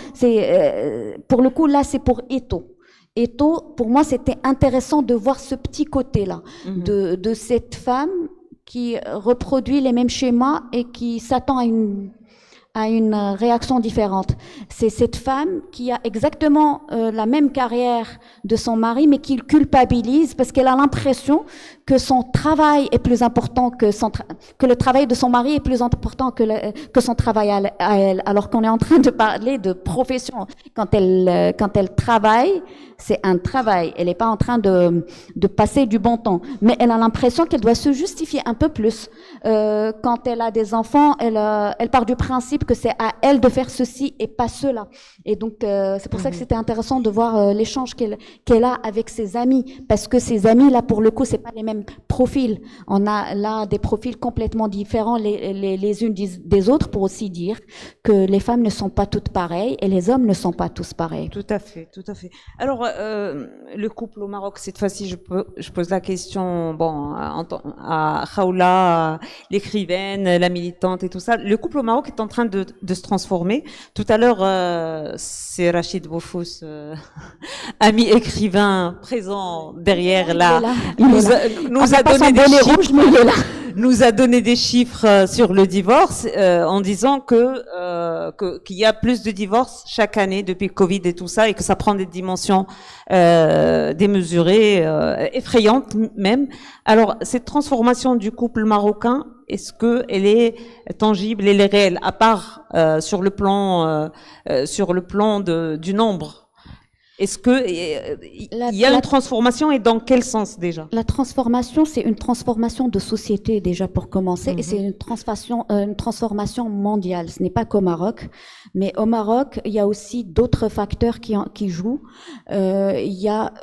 Pour le coup là, c'est pour Ito. Ito, pour moi, c'était intéressant de voir ce petit côté-là de cette femme qui reproduit les mêmes schémas et qui s'attend à une réaction différente. C'est cette femme qui a exactement la même carrière de son mari, mais qui le culpabilise parce qu'elle a l'impression que son travail est plus important que le travail de son mari est plus important que son travail à elle. Alors qu'on est en train de parler de profession. Quand elle travaille, c'est un travail. Elle n'est pas en train de passer du bon temps. Mais elle a l'impression qu'elle doit se justifier un peu plus. Quand elle a des enfants, elle part du principe principe que c'est à elle de faire ceci et pas cela. Et donc, c'est pour ça que c'était intéressant de voir l'échange qu'elle a avec ses amis, parce que ses amis, là, pour le coup, c'est pas les mêmes profils. On a là des profils complètement différents les unes des autres, pour aussi dire que les femmes ne sont pas toutes pareilles et les hommes ne sont pas tous pareils. Tout à fait, tout à fait. Alors, le couple au Maroc, cette fois-ci, je pose la question, bon, à Khawla, l'écrivaine, la militante et tout ça. Le couple au Maroc est en train de se transformer. Tout à l'heure, c'est Rachid Boufous, ami écrivain présent derrière là, nous a donné des chiffres sur le divorce en disant qu'il y a plus de divorces chaque année depuis le Covid et tout ça, et que ça prend des dimensions démesurées, effrayantes même. Alors, cette transformation du couple marocain, est-ce que elle est tangible, elle est réelle, à part sur le plan du nombre? Est-ce que il y a une transformation, et dans quel sens déjà? La transformation, c'est une transformation de société déjà pour commencer, et c'est une transformation mondiale. Ce n'est pas qu'au Maroc, mais au Maroc, il y a aussi d'autres facteurs qui jouent. Il y a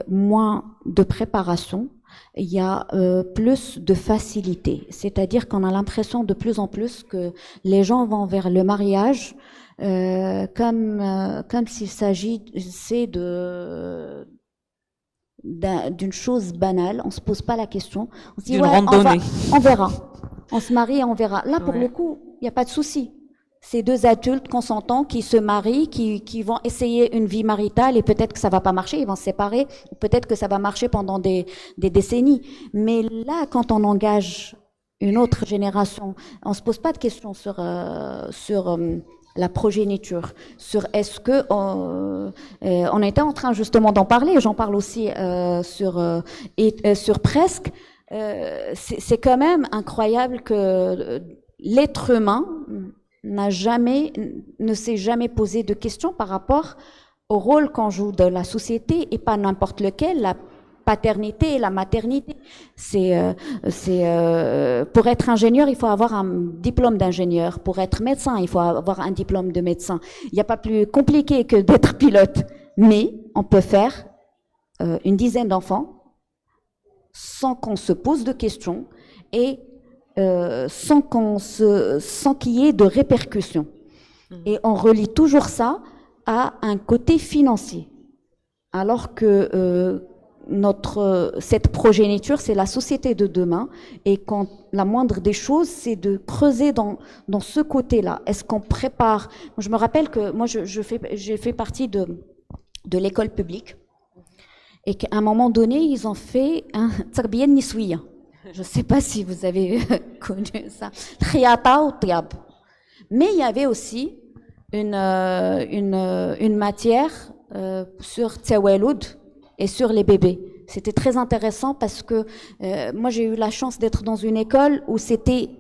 moins de préparation. Il y a plus de facilité, c'est-à-dire qu'on a l'impression de plus en plus que les gens vont vers le mariage comme s'il s'agissait d'une chose banale. On se pose pas la question. On se dit on verra. On se marie et on verra. Là, pour le coup, il n'y a pas de souci. C'est deux adultes consentants qui se marient, qui vont essayer une vie maritale, et peut-être que ça va pas marcher, ils vont se séparer, ou peut-être que ça va marcher pendant des décennies. Mais là, quand on engage une autre génération, on se pose pas de questions sur la progéniture, sur est-ce que on était en train justement d'en parler, j'en parle aussi sur Presque. C'est quand même incroyable que l'être humain ne s'est jamais posé de questions par rapport au rôle qu'on joue de la société, et pas n'importe lequel, la paternité et la maternité. Pour être ingénieur, il faut avoir un diplôme d'ingénieur. Pour être médecin, il faut avoir un diplôme de médecin. Il n'y a pas plus compliqué que d'être pilote. Mais on peut faire une dizaine d'enfants sans qu'on se pose de questions et sans qu'il y ait de répercussions. Et on relie toujours ça à un côté financier. Alors que cette progéniture, c'est la société de demain, et quand la moindre des choses, c'est de creuser dans ce côté-là. Est-ce qu'on prépare? Je me rappelle que moi, j'ai fait partie de l'école publique, et qu'à un moment donné, ils ont fait un tarbiya niswiya. Je ne sais pas si vous avez connu ça. Khiyata ou tiab. Mais il y avait aussi une matière sur Tawaloud et sur les bébés. C'était très intéressant parce que moi, j'ai eu la chance d'être dans une école où c'était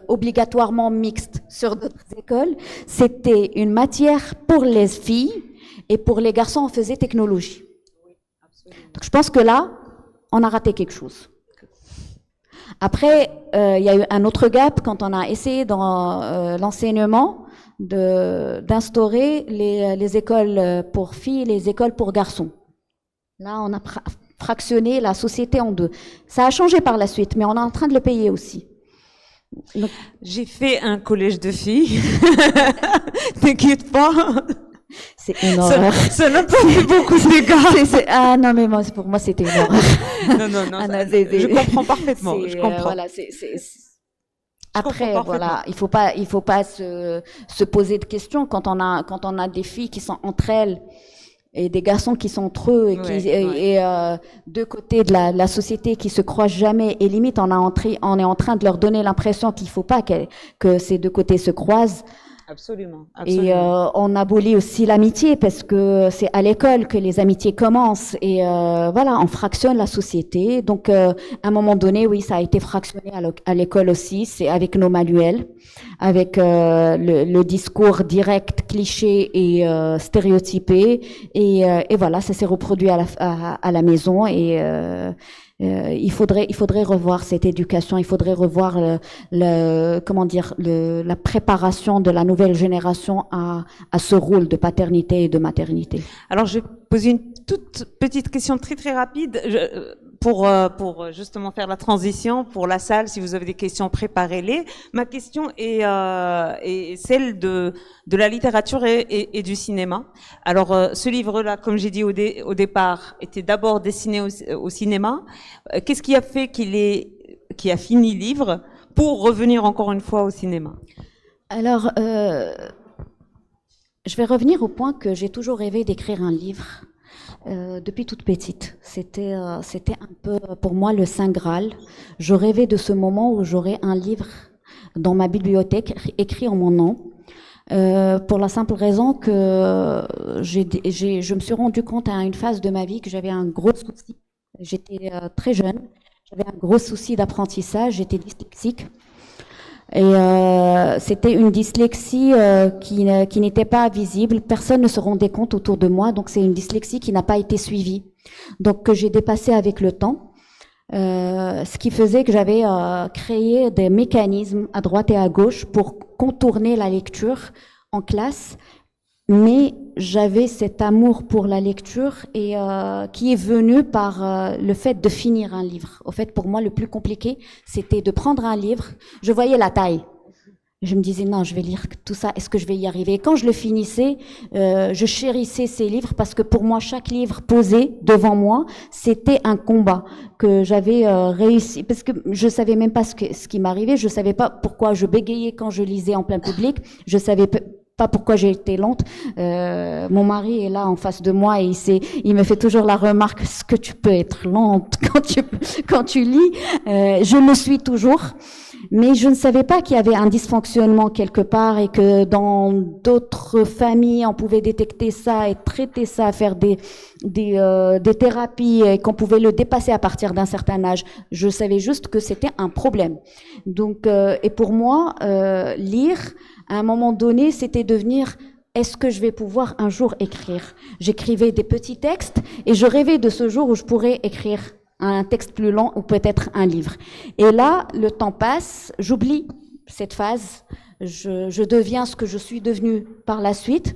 obligatoirement mixte. Sur d'autres écoles, c'était une matière pour les filles, et pour les garçons, on faisait technologie. Donc, je pense que là, on a raté quelque chose. Après, il y a eu un autre gap quand on a essayé dans l'enseignement d'instaurer les écoles pour filles et les écoles pour garçons. Là, on a fractionné la société en deux. Ça a changé par la suite, mais on est en train de le payer aussi. Donc, j'ai fait un collège de filles. T'inquiète pas. C'est une horreur. Ça n'a pas fait beaucoup de dégâts. Ah non, mais pour moi, c'était une horreur. Non, je comprends parfaitement. Je comprends. Voilà, Après, voilà, il faut pas se poser de questions quand on a des filles qui sont entre elles et des garçons qui sont entre eux, et deux côtés de la société qui se croisent jamais, et limite on est en train de leur donner l'impression qu'il faut pas que ces deux côtés se croisent. Absolument. Et on abolit aussi l'amitié, parce que c'est à l'école que les amitiés commencent, et voilà, on fractionne la société. Donc à un moment donné, oui, ça a été fractionné à l'école aussi, c'est avec nos manuels, avec le discours direct, cliché et stéréotypé, et voilà, ça s'est reproduit à la maison, et il faudrait revoir cette éducation, il faudrait revoir la préparation de la nouvelle génération à ce rôle de paternité et de maternité. Alors, je vais poser une toute petite question très très rapide pour justement faire la transition pour la salle. Si vous avez des questions, préparez-les. Ma question est celle de la littérature et du cinéma. Alors, ce livre-là, comme j'ai dit au départ, était d'abord destiné au cinéma. Qu'est-ce qui a fait qu'il a fini le livre pour revenir encore une fois au cinéma? Alors, je vais revenir au point que j'ai toujours rêvé d'écrire un livre depuis toute petite. C'était un peu pour moi le Saint Graal. Je rêvais de ce moment où j'aurais un livre dans ma bibliothèque écrit en mon nom. Pour la simple raison que je me suis rendu compte à une phase de ma vie que j'avais un gros souci. J'étais très jeune, j'avais un gros souci d'apprentissage, j'étais dyslexique. Et c'était une dyslexie qui n'était pas visible, personne ne se rendait compte autour de moi, donc c'est une dyslexie qui n'a pas été suivie, donc que j'ai dépassé avec le temps, ce qui faisait que j'avais créé des mécanismes à droite et à gauche pour contourner la lecture en classe, mais j'avais cet amour pour la lecture et qui est venu par le fait de finir un livre. Au fait, pour moi, le plus compliqué, c'était de prendre un livre. Je voyais la taille. Je me disais, non, je vais lire tout ça, est-ce que je vais y arriver? Et quand je le finissais, je chérissais ces livres parce que pour moi, chaque livre posé devant moi, c'était un combat que j'avais réussi. Parce que je savais même pas ce qui m'arrivait, je savais pas pourquoi je bégayais quand je lisais en plein public, je savais pas pourquoi j'ai été lente. Mon mari est là en face de moi et il me fait toujours la remarque, est-ce que tu peux être lente quand tu lis? Je le suis toujours. Mais je ne savais pas qu'il y avait un dysfonctionnement quelque part et que dans d'autres familles, on pouvait détecter ça et traiter ça, faire des thérapies et qu'on pouvait le dépasser à partir d'un certain âge. Je savais juste que c'était un problème. Donc, et pour moi, lire, à un moment donné, c'était devenir est-ce que je vais pouvoir un jour écrire? J'écrivais des petits textes et je rêvais de ce jour où je pourrais écrire un texte plus long ou peut-être un livre. Et là, le temps passe, j'oublie cette phase, je deviens ce que je suis devenue par la suite.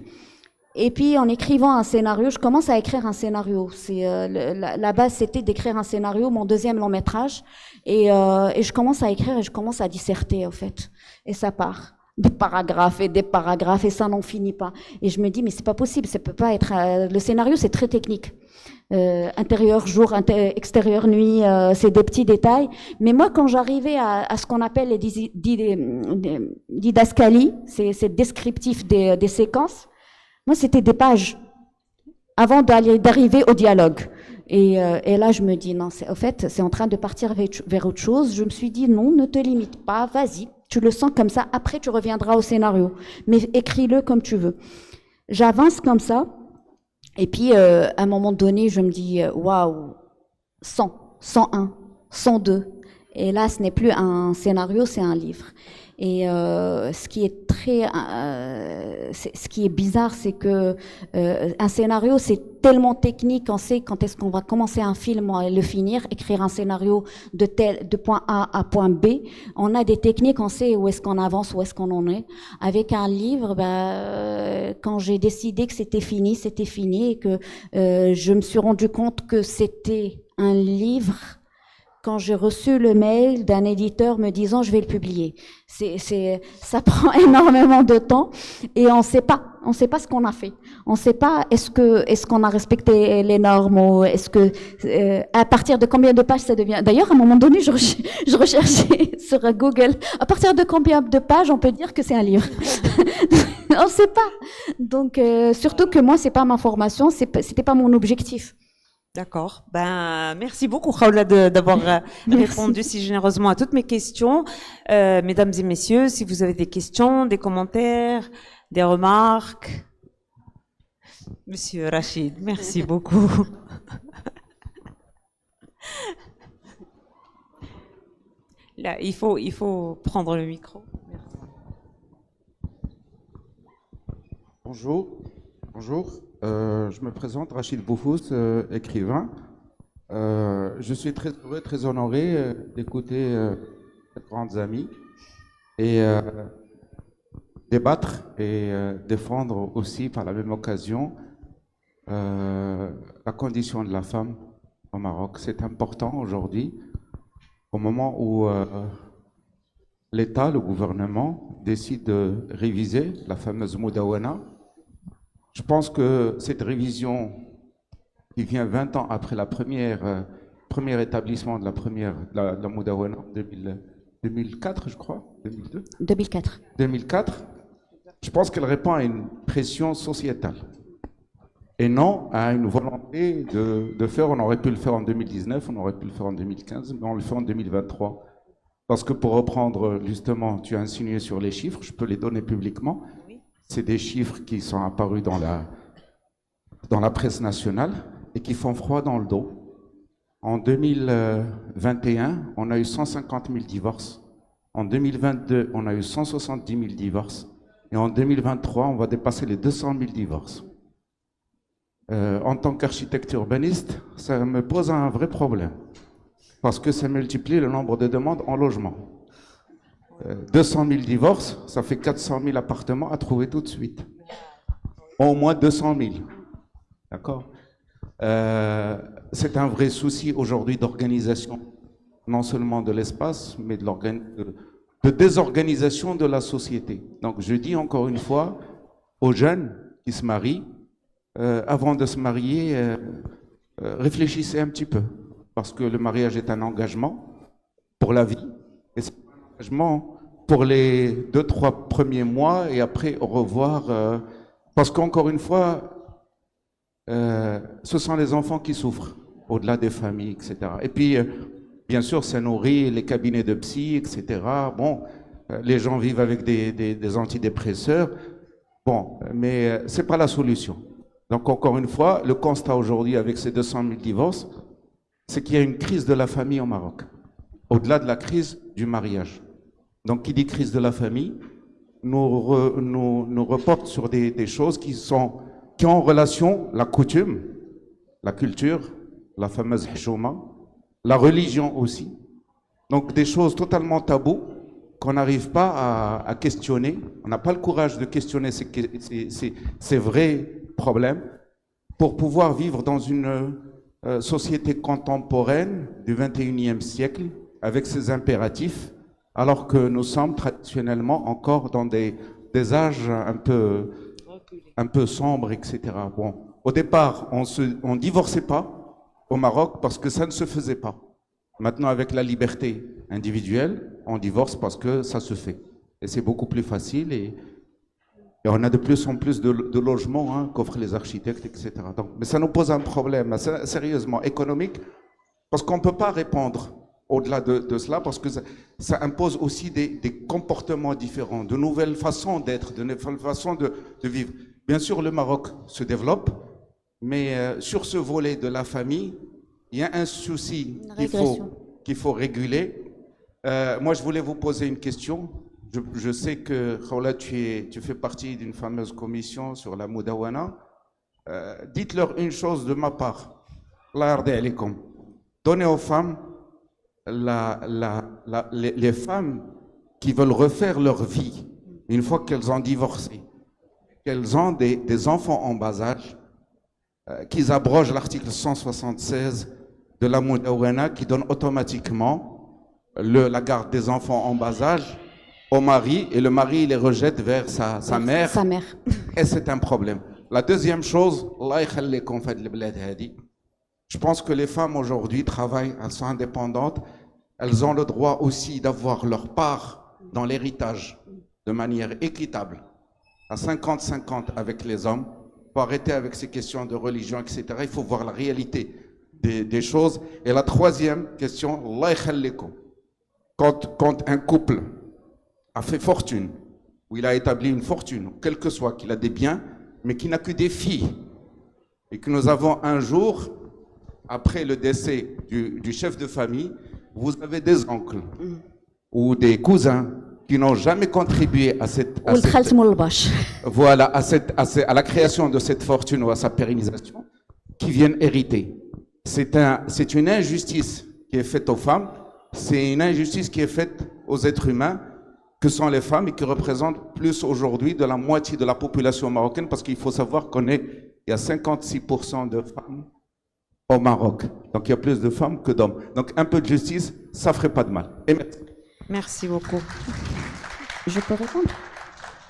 Et puis, en écrivant un scénario, je commence à écrire un scénario. La base, c'était d'écrire un scénario, mon deuxième long métrage. Et je commence à écrire et je commence à disserter, en fait. Et ça part. Des paragraphes et ça n'en finit pas. Et je me dis, mais c'est pas possible, ça peut pas être... le scénario, c'est très technique. Intérieur jour, extérieur nuit, c'est des petits détails. Mais moi, quand j'arrivais à ce qu'on appelle les didascalies, c'est descriptif des séquences, moi, c'était des pages avant d'arriver au dialogue. Et là, je me dis, non, au fait, c'est en train de partir vers autre chose. Je me suis dit, non, ne te limite pas, vas-y, tu le sens comme ça, après tu reviendras au scénario, mais écris-le comme tu veux. J'avance comme ça, et puis à un moment donné, je me dis, waouh, 100, 101, 102. Et là, ce n'est plus un scénario, c'est un livre. Et ce qui est bizarre, c'est que un scénario, c'est tellement technique, on sait quand est-ce qu'on va commencer un film et le finir, écrire un scénario de point A à point B. On a des techniques, on sait où est-ce qu'on avance, où est-ce qu'on en est. Avec un livre, quand j'ai décidé que c'était fini et que je me suis rendu compte que c'était un livre quand j'ai reçu le mail d'un éditeur me disant je vais le publier. Ça prend énormément de temps et on sait pas ce qu'on a fait. On sait pas est-ce qu'on a respecté les normes ou est-ce que à partir de combien de pages ça devient. D'ailleurs, à un moment donné, je recherchais sur Google à partir de combien de pages on peut dire que c'est un livre. On sait pas. Donc surtout que moi c'est pas ma formation, c'était pas mon objectif. D'accord. Ben, merci beaucoup, Khawla, d'avoir répondu si généreusement à toutes mes questions. Mesdames et messieurs, si vous avez des questions, des commentaires, des remarques. Monsieur Rachid, merci beaucoup. Là, il faut prendre le micro. Merci. Bonjour. Je me présente, Rachid Boufous, écrivain. Je suis très heureux, très honoré d'écouter ces grandes amies et débattre et défendre aussi par la même occasion la condition de la femme au Maroc. C'est important aujourd'hui, au moment où l'État, le gouvernement, décide de réviser la fameuse Moudawana. Je pense que cette révision qui vient 20 ans après la premier établissement de la Moudawana, 2004, je crois, 2002 2004. 2004, je pense qu'elle répond à une pression sociétale et non à une volonté de faire. On aurait pu le faire en 2019, on aurait pu le faire en 2015, mais on le fait en 2023. Parce que pour reprendre justement, tu as insinué sur les chiffres, je peux les donner publiquement. C'est des chiffres qui sont apparus dans la presse nationale et qui font froid dans le dos. En 2021, on a eu 150 000 divorces. En 2022, on a eu 170 000 divorces. Et en 2023, on va dépasser les 200 000 divorces. En tant qu'architecte urbaniste, ça me pose un vrai problème. Parce que ça multiplie le nombre de demandes en logement. 200 000 divorces, ça fait 400 000 appartements à trouver tout de suite. Au moins 200 000. D'accord ? C'est un vrai souci aujourd'hui d'organisation, non seulement de l'espace, mais de désorganisation de la société. Donc je dis encore une fois aux jeunes qui se marient, avant de se marier, réfléchissez un petit peu. Parce que le mariage est un engagement pour la vie. Et c'est un engagement pour les 2-3 premiers mois et après au revoir. Parce qu'encore une fois, ce sont les enfants qui souffrent, au-delà des familles, etc. Et puis, bien sûr, ça nourrit les cabinets de psy, etc. Bon, les gens vivent avec des antidépresseurs. Bon, mais ce n'est pas la solution. Donc, encore une fois, le constat aujourd'hui avec ces 200 000 divorces, c'est qu'il y a une crise de la famille au Maroc, au-delà de la crise du mariage. Donc, qui dit crise de la famille, nous reporte sur des choses qui ont en relation la coutume, la culture, la fameuse hishouma, la religion aussi. Donc, des choses totalement taboues qu'on n'arrive pas à questionner. On n'a pas le courage de questionner ces vrais problèmes pour pouvoir vivre dans une société contemporaine du 21e siècle avec ses impératifs, alors que nous sommes traditionnellement encore dans des âges un peu sombres, etc. Bon, au départ, on divorçait pas au Maroc parce que ça ne se faisait pas. Maintenant, avec la liberté individuelle, on divorce parce que ça se fait. Et c'est beaucoup plus facile et on a de plus en plus de logements qu'offrent les architectes, etc. Donc, mais ça nous pose un problème sérieusement économique parce qu'on ne peut pas répondre au-delà de cela parce que ça impose aussi des comportements différents, de nouvelles façons d'être, de nouvelles façons de vivre. Bien sûr, le Maroc se développe, mais sur ce volet de la famille, il y a un souci qu'il faut réguler. Moi, je voulais vous poser une question. Je sais que, Khawla, tu fais partie d'une fameuse commission sur la Moudawana. Dites-leur une chose de ma part. Allah yardi alaykoum. Donnez aux femmes, les femmes qui veulent refaire leur vie, une fois qu'elles ont divorcé, qu'elles ont des enfants en bas âge, qu'ils abrogent l'article 176 de la Moudawana qui donne automatiquement la garde des enfants en bas âge au mari, et le mari les rejette vers sa mère. Sa mère. Et c'est un problème. La deuxième chose, je pense que les femmes aujourd'hui travaillent, elles sont indépendantes, elles ont le droit aussi d'avoir leur part dans l'héritage de manière équitable, à 50-50 avec les hommes. Il faut arrêter avec ces questions de religion, etc. Il faut voir la réalité des choses. Et la troisième question, quand un couple a fait fortune, où il a établi une fortune, quel que soit, qu'il a des biens, mais qui n'a que des filles, et que nous avons un jour, après le décès du chef de famille, vous avez des oncles ou des cousins qui n'ont jamais contribué à la création de cette fortune ou à sa pérennisation, qui viennent hériter. c'est une injustice qui est faite aux femmes, c'est une injustice qui est faite aux êtres humains, que sont les femmes et qui représentent plus aujourd'hui de la moitié de la population marocaine, parce qu'il faut savoir il y a 56% de femmes au Maroc. Donc il y a plus de femmes que d'hommes. Donc un peu de justice, ça ferait pas de mal. Et merci. Merci beaucoup. Je peux répondre?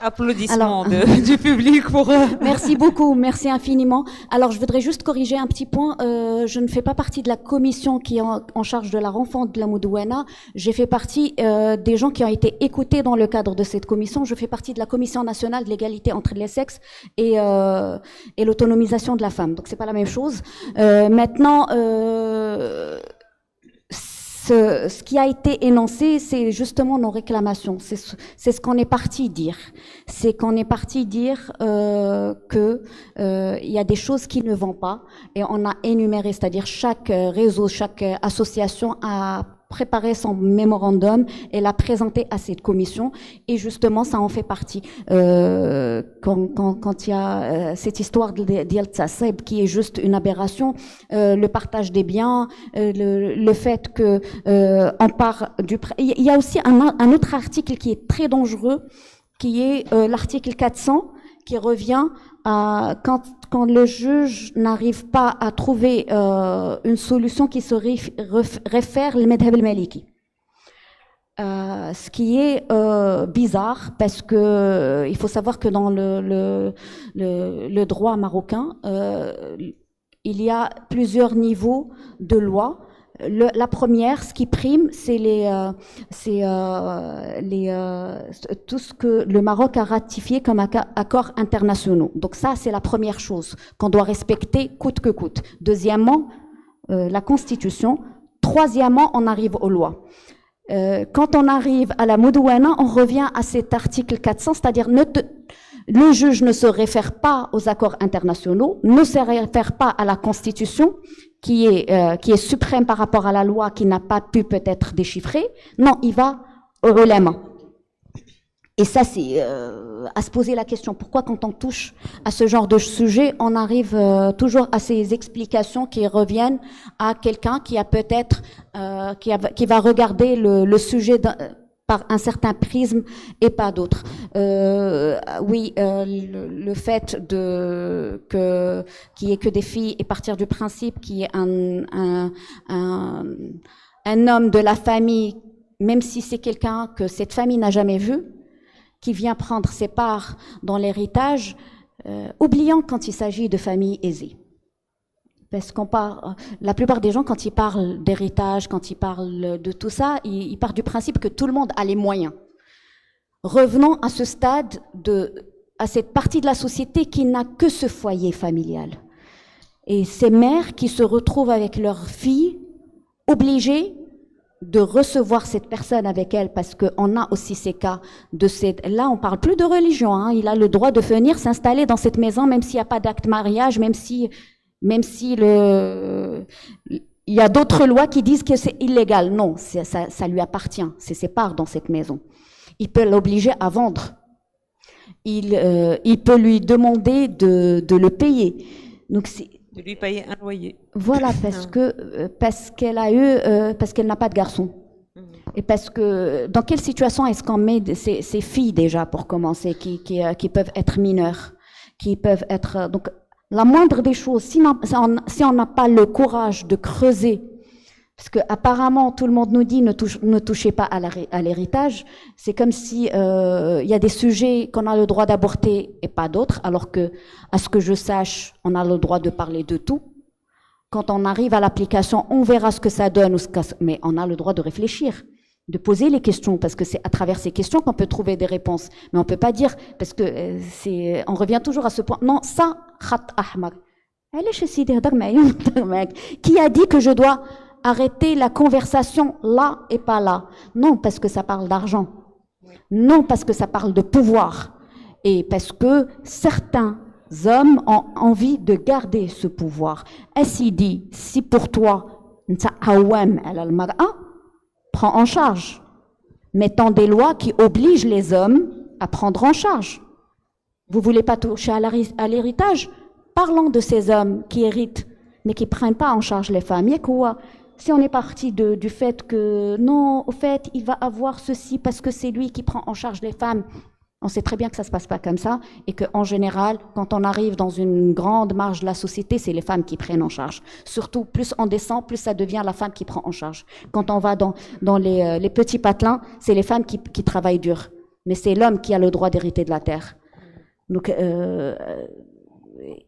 Applaudissements du public pour eux. Merci beaucoup, merci infiniment. Alors, je voudrais juste corriger un petit point. Je ne fais pas partie de la commission qui est en charge de la refonte de la Moudouana. J'ai fait partie des gens qui ont été écoutés dans le cadre de cette commission. Je fais partie de la Commission nationale de l'égalité entre les sexes et l'autonomisation de la femme. Donc, c'est pas la même chose. Maintenant, ce qui a été énoncé, c'est justement nos réclamations. C'est ce qu'on est parti dire. C'est qu'on est parti dire que il y a des choses qui ne vont pas, et on a énuméré, c'est-à-dire chaque réseau, chaque association a préparé son mémorandum et l'a présenté à cette commission, et justement ça en fait partie. Quand il y a cette histoire d'Yal Tsasseb qui est juste une aberration, le partage des biens, le fait que on part du... Il y a aussi un autre article qui est très dangereux, qui est l'article 400, qui revient à quand le juge n'arrive pas à trouver une solution qui se réfère au madhab al-maliki. Ce qui est bizarre, parce que il faut savoir que dans le droit marocain, il y a plusieurs niveaux de loi. La première, ce qui prime, c'est tout ce que le Maroc a ratifié comme accords internationaux. Donc ça, c'est la première chose qu'on doit respecter coûte que coûte. Deuxièmement, la Constitution. Troisièmement, on arrive aux lois. Quand on arrive à la Moudouana, on revient à cet article 400, c'est-à-dire le juge ne se réfère pas aux accords internationaux, ne se réfère pas à la Constitution, qui est suprême par rapport à la loi, qui n'a pas pu peut-être déchiffrer. Non, il va au ulama. Et ça, c'est à se poser la question. Pourquoi, quand on touche à ce genre de sujet, on arrive toujours à ces explications qui reviennent à quelqu'un qui a peut-être, qui va regarder le sujet par un certain prisme et pas d'autre. Oui, le fait qu'il y ait que des filles, et partir du principe qu'il y ait un homme de la famille, même si c'est quelqu'un que cette famille n'a jamais vu, qui vient prendre ses parts dans l'héritage, oubliant quand il s'agit de familles aisées. Parce la plupart des gens, quand ils parlent d'héritage, quand ils parlent de tout ça, ils partent du principe que tout le monde a les moyens. Revenons à ce stade, à cette partie de la société qui n'a que ce foyer familial. Et ces mères qui se retrouvent avec leurs filles, obligées de recevoir cette personne avec elle, parce qu'on a aussi ces cas là on parle plus de religion, hein, il a le droit de venir s'installer dans cette maison, même s'il n'y a pas d'acte mariage, même si il y a d'autres lois qui disent que c'est illégal. Non, ça lui appartient, c'est ses parts dans cette maison. Il peut l'obliger à vendre. Il peut lui demander de le payer. Donc de lui payer un loyer. Voilà, parce qu'elle n'a pas de garçon. Et parce que dans quelle situation est-ce qu'on met ces filles déjà, pour commencer, qui peuvent être mineures, qui peuvent être donc la moindre des choses, si on n'a pas le courage de creuser, parce que apparemment tout le monde nous dit ne touchez pas à l'héritage, c'est comme si il y a des sujets qu'on a le droit d'aborder et pas d'autres, alors que, à ce que je sache, on a le droit de parler de tout. Quand on arrive à l'application, on verra ce que ça donne, mais on a le droit de réfléchir, de poser les questions, parce que c'est à travers ces questions qu'on peut trouver des réponses. Mais on peut pas dire, parce que on revient toujours à ce point. Non, ça, khat ahmar. Qui a dit que je dois arrêter la conversation là et pas là? Non, parce que ça parle d'argent. Non, parce que ça parle de pouvoir. Et parce que certains hommes ont envie de garder ce pouvoir. Ainsi dit, si pour toi, prends en charge. Mettons des lois qui obligent les hommes à prendre en charge. Vous voulez pas toucher à l'héritage? Parlons de ces hommes qui héritent, mais qui prennent pas en charge les femmes. Quoi? Si on est parti du fait que non, au fait, il va avoir ceci parce que c'est lui qui prend en charge les femmes, on sait très bien que ça se passe pas comme ça et qu'en général, quand on arrive dans une grande marge de la société, c'est les femmes qui prennent en charge. Surtout, plus on descend, plus ça devient la femme qui prend en charge. Quand on va dans les petits patelins, c'est les femmes qui travaillent dur, mais c'est l'homme qui a le droit d'hériter de la terre. Donc,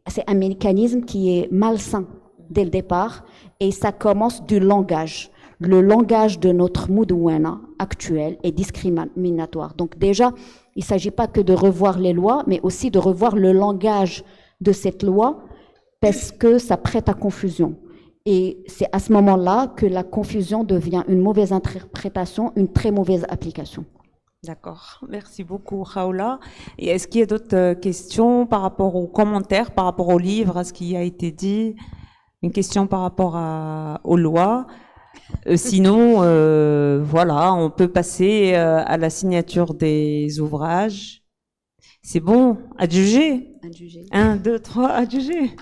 c'est un mécanisme qui est malsain dès le départ et ça commence du langage. Le langage de notre Moudouana actuel est discriminatoire. Donc déjà, il ne s'agit pas que de revoir les lois, mais aussi de revoir le langage de cette loi parce que ça prête à confusion. Et c'est à ce moment-là que la confusion devient une mauvaise interprétation, une très mauvaise application. D'accord, merci beaucoup Khaoula. Et est-ce qu'il y a d'autres questions par rapport aux commentaires, par rapport au livre, à ce qui a été dit? Une question par rapport aux lois? Sinon, voilà, on peut passer à la signature des ouvrages. C'est bon, adjugé. 1, 2, 3, adjugé.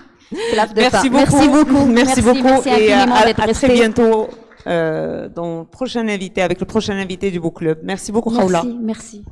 Merci beaucoup. Merci beaucoup. Merci beaucoup. Et infiniment d'être à très resté. bientôt dans le prochain invité, avec le prochain invité du Book Club. Merci beaucoup, Khaoula. Merci.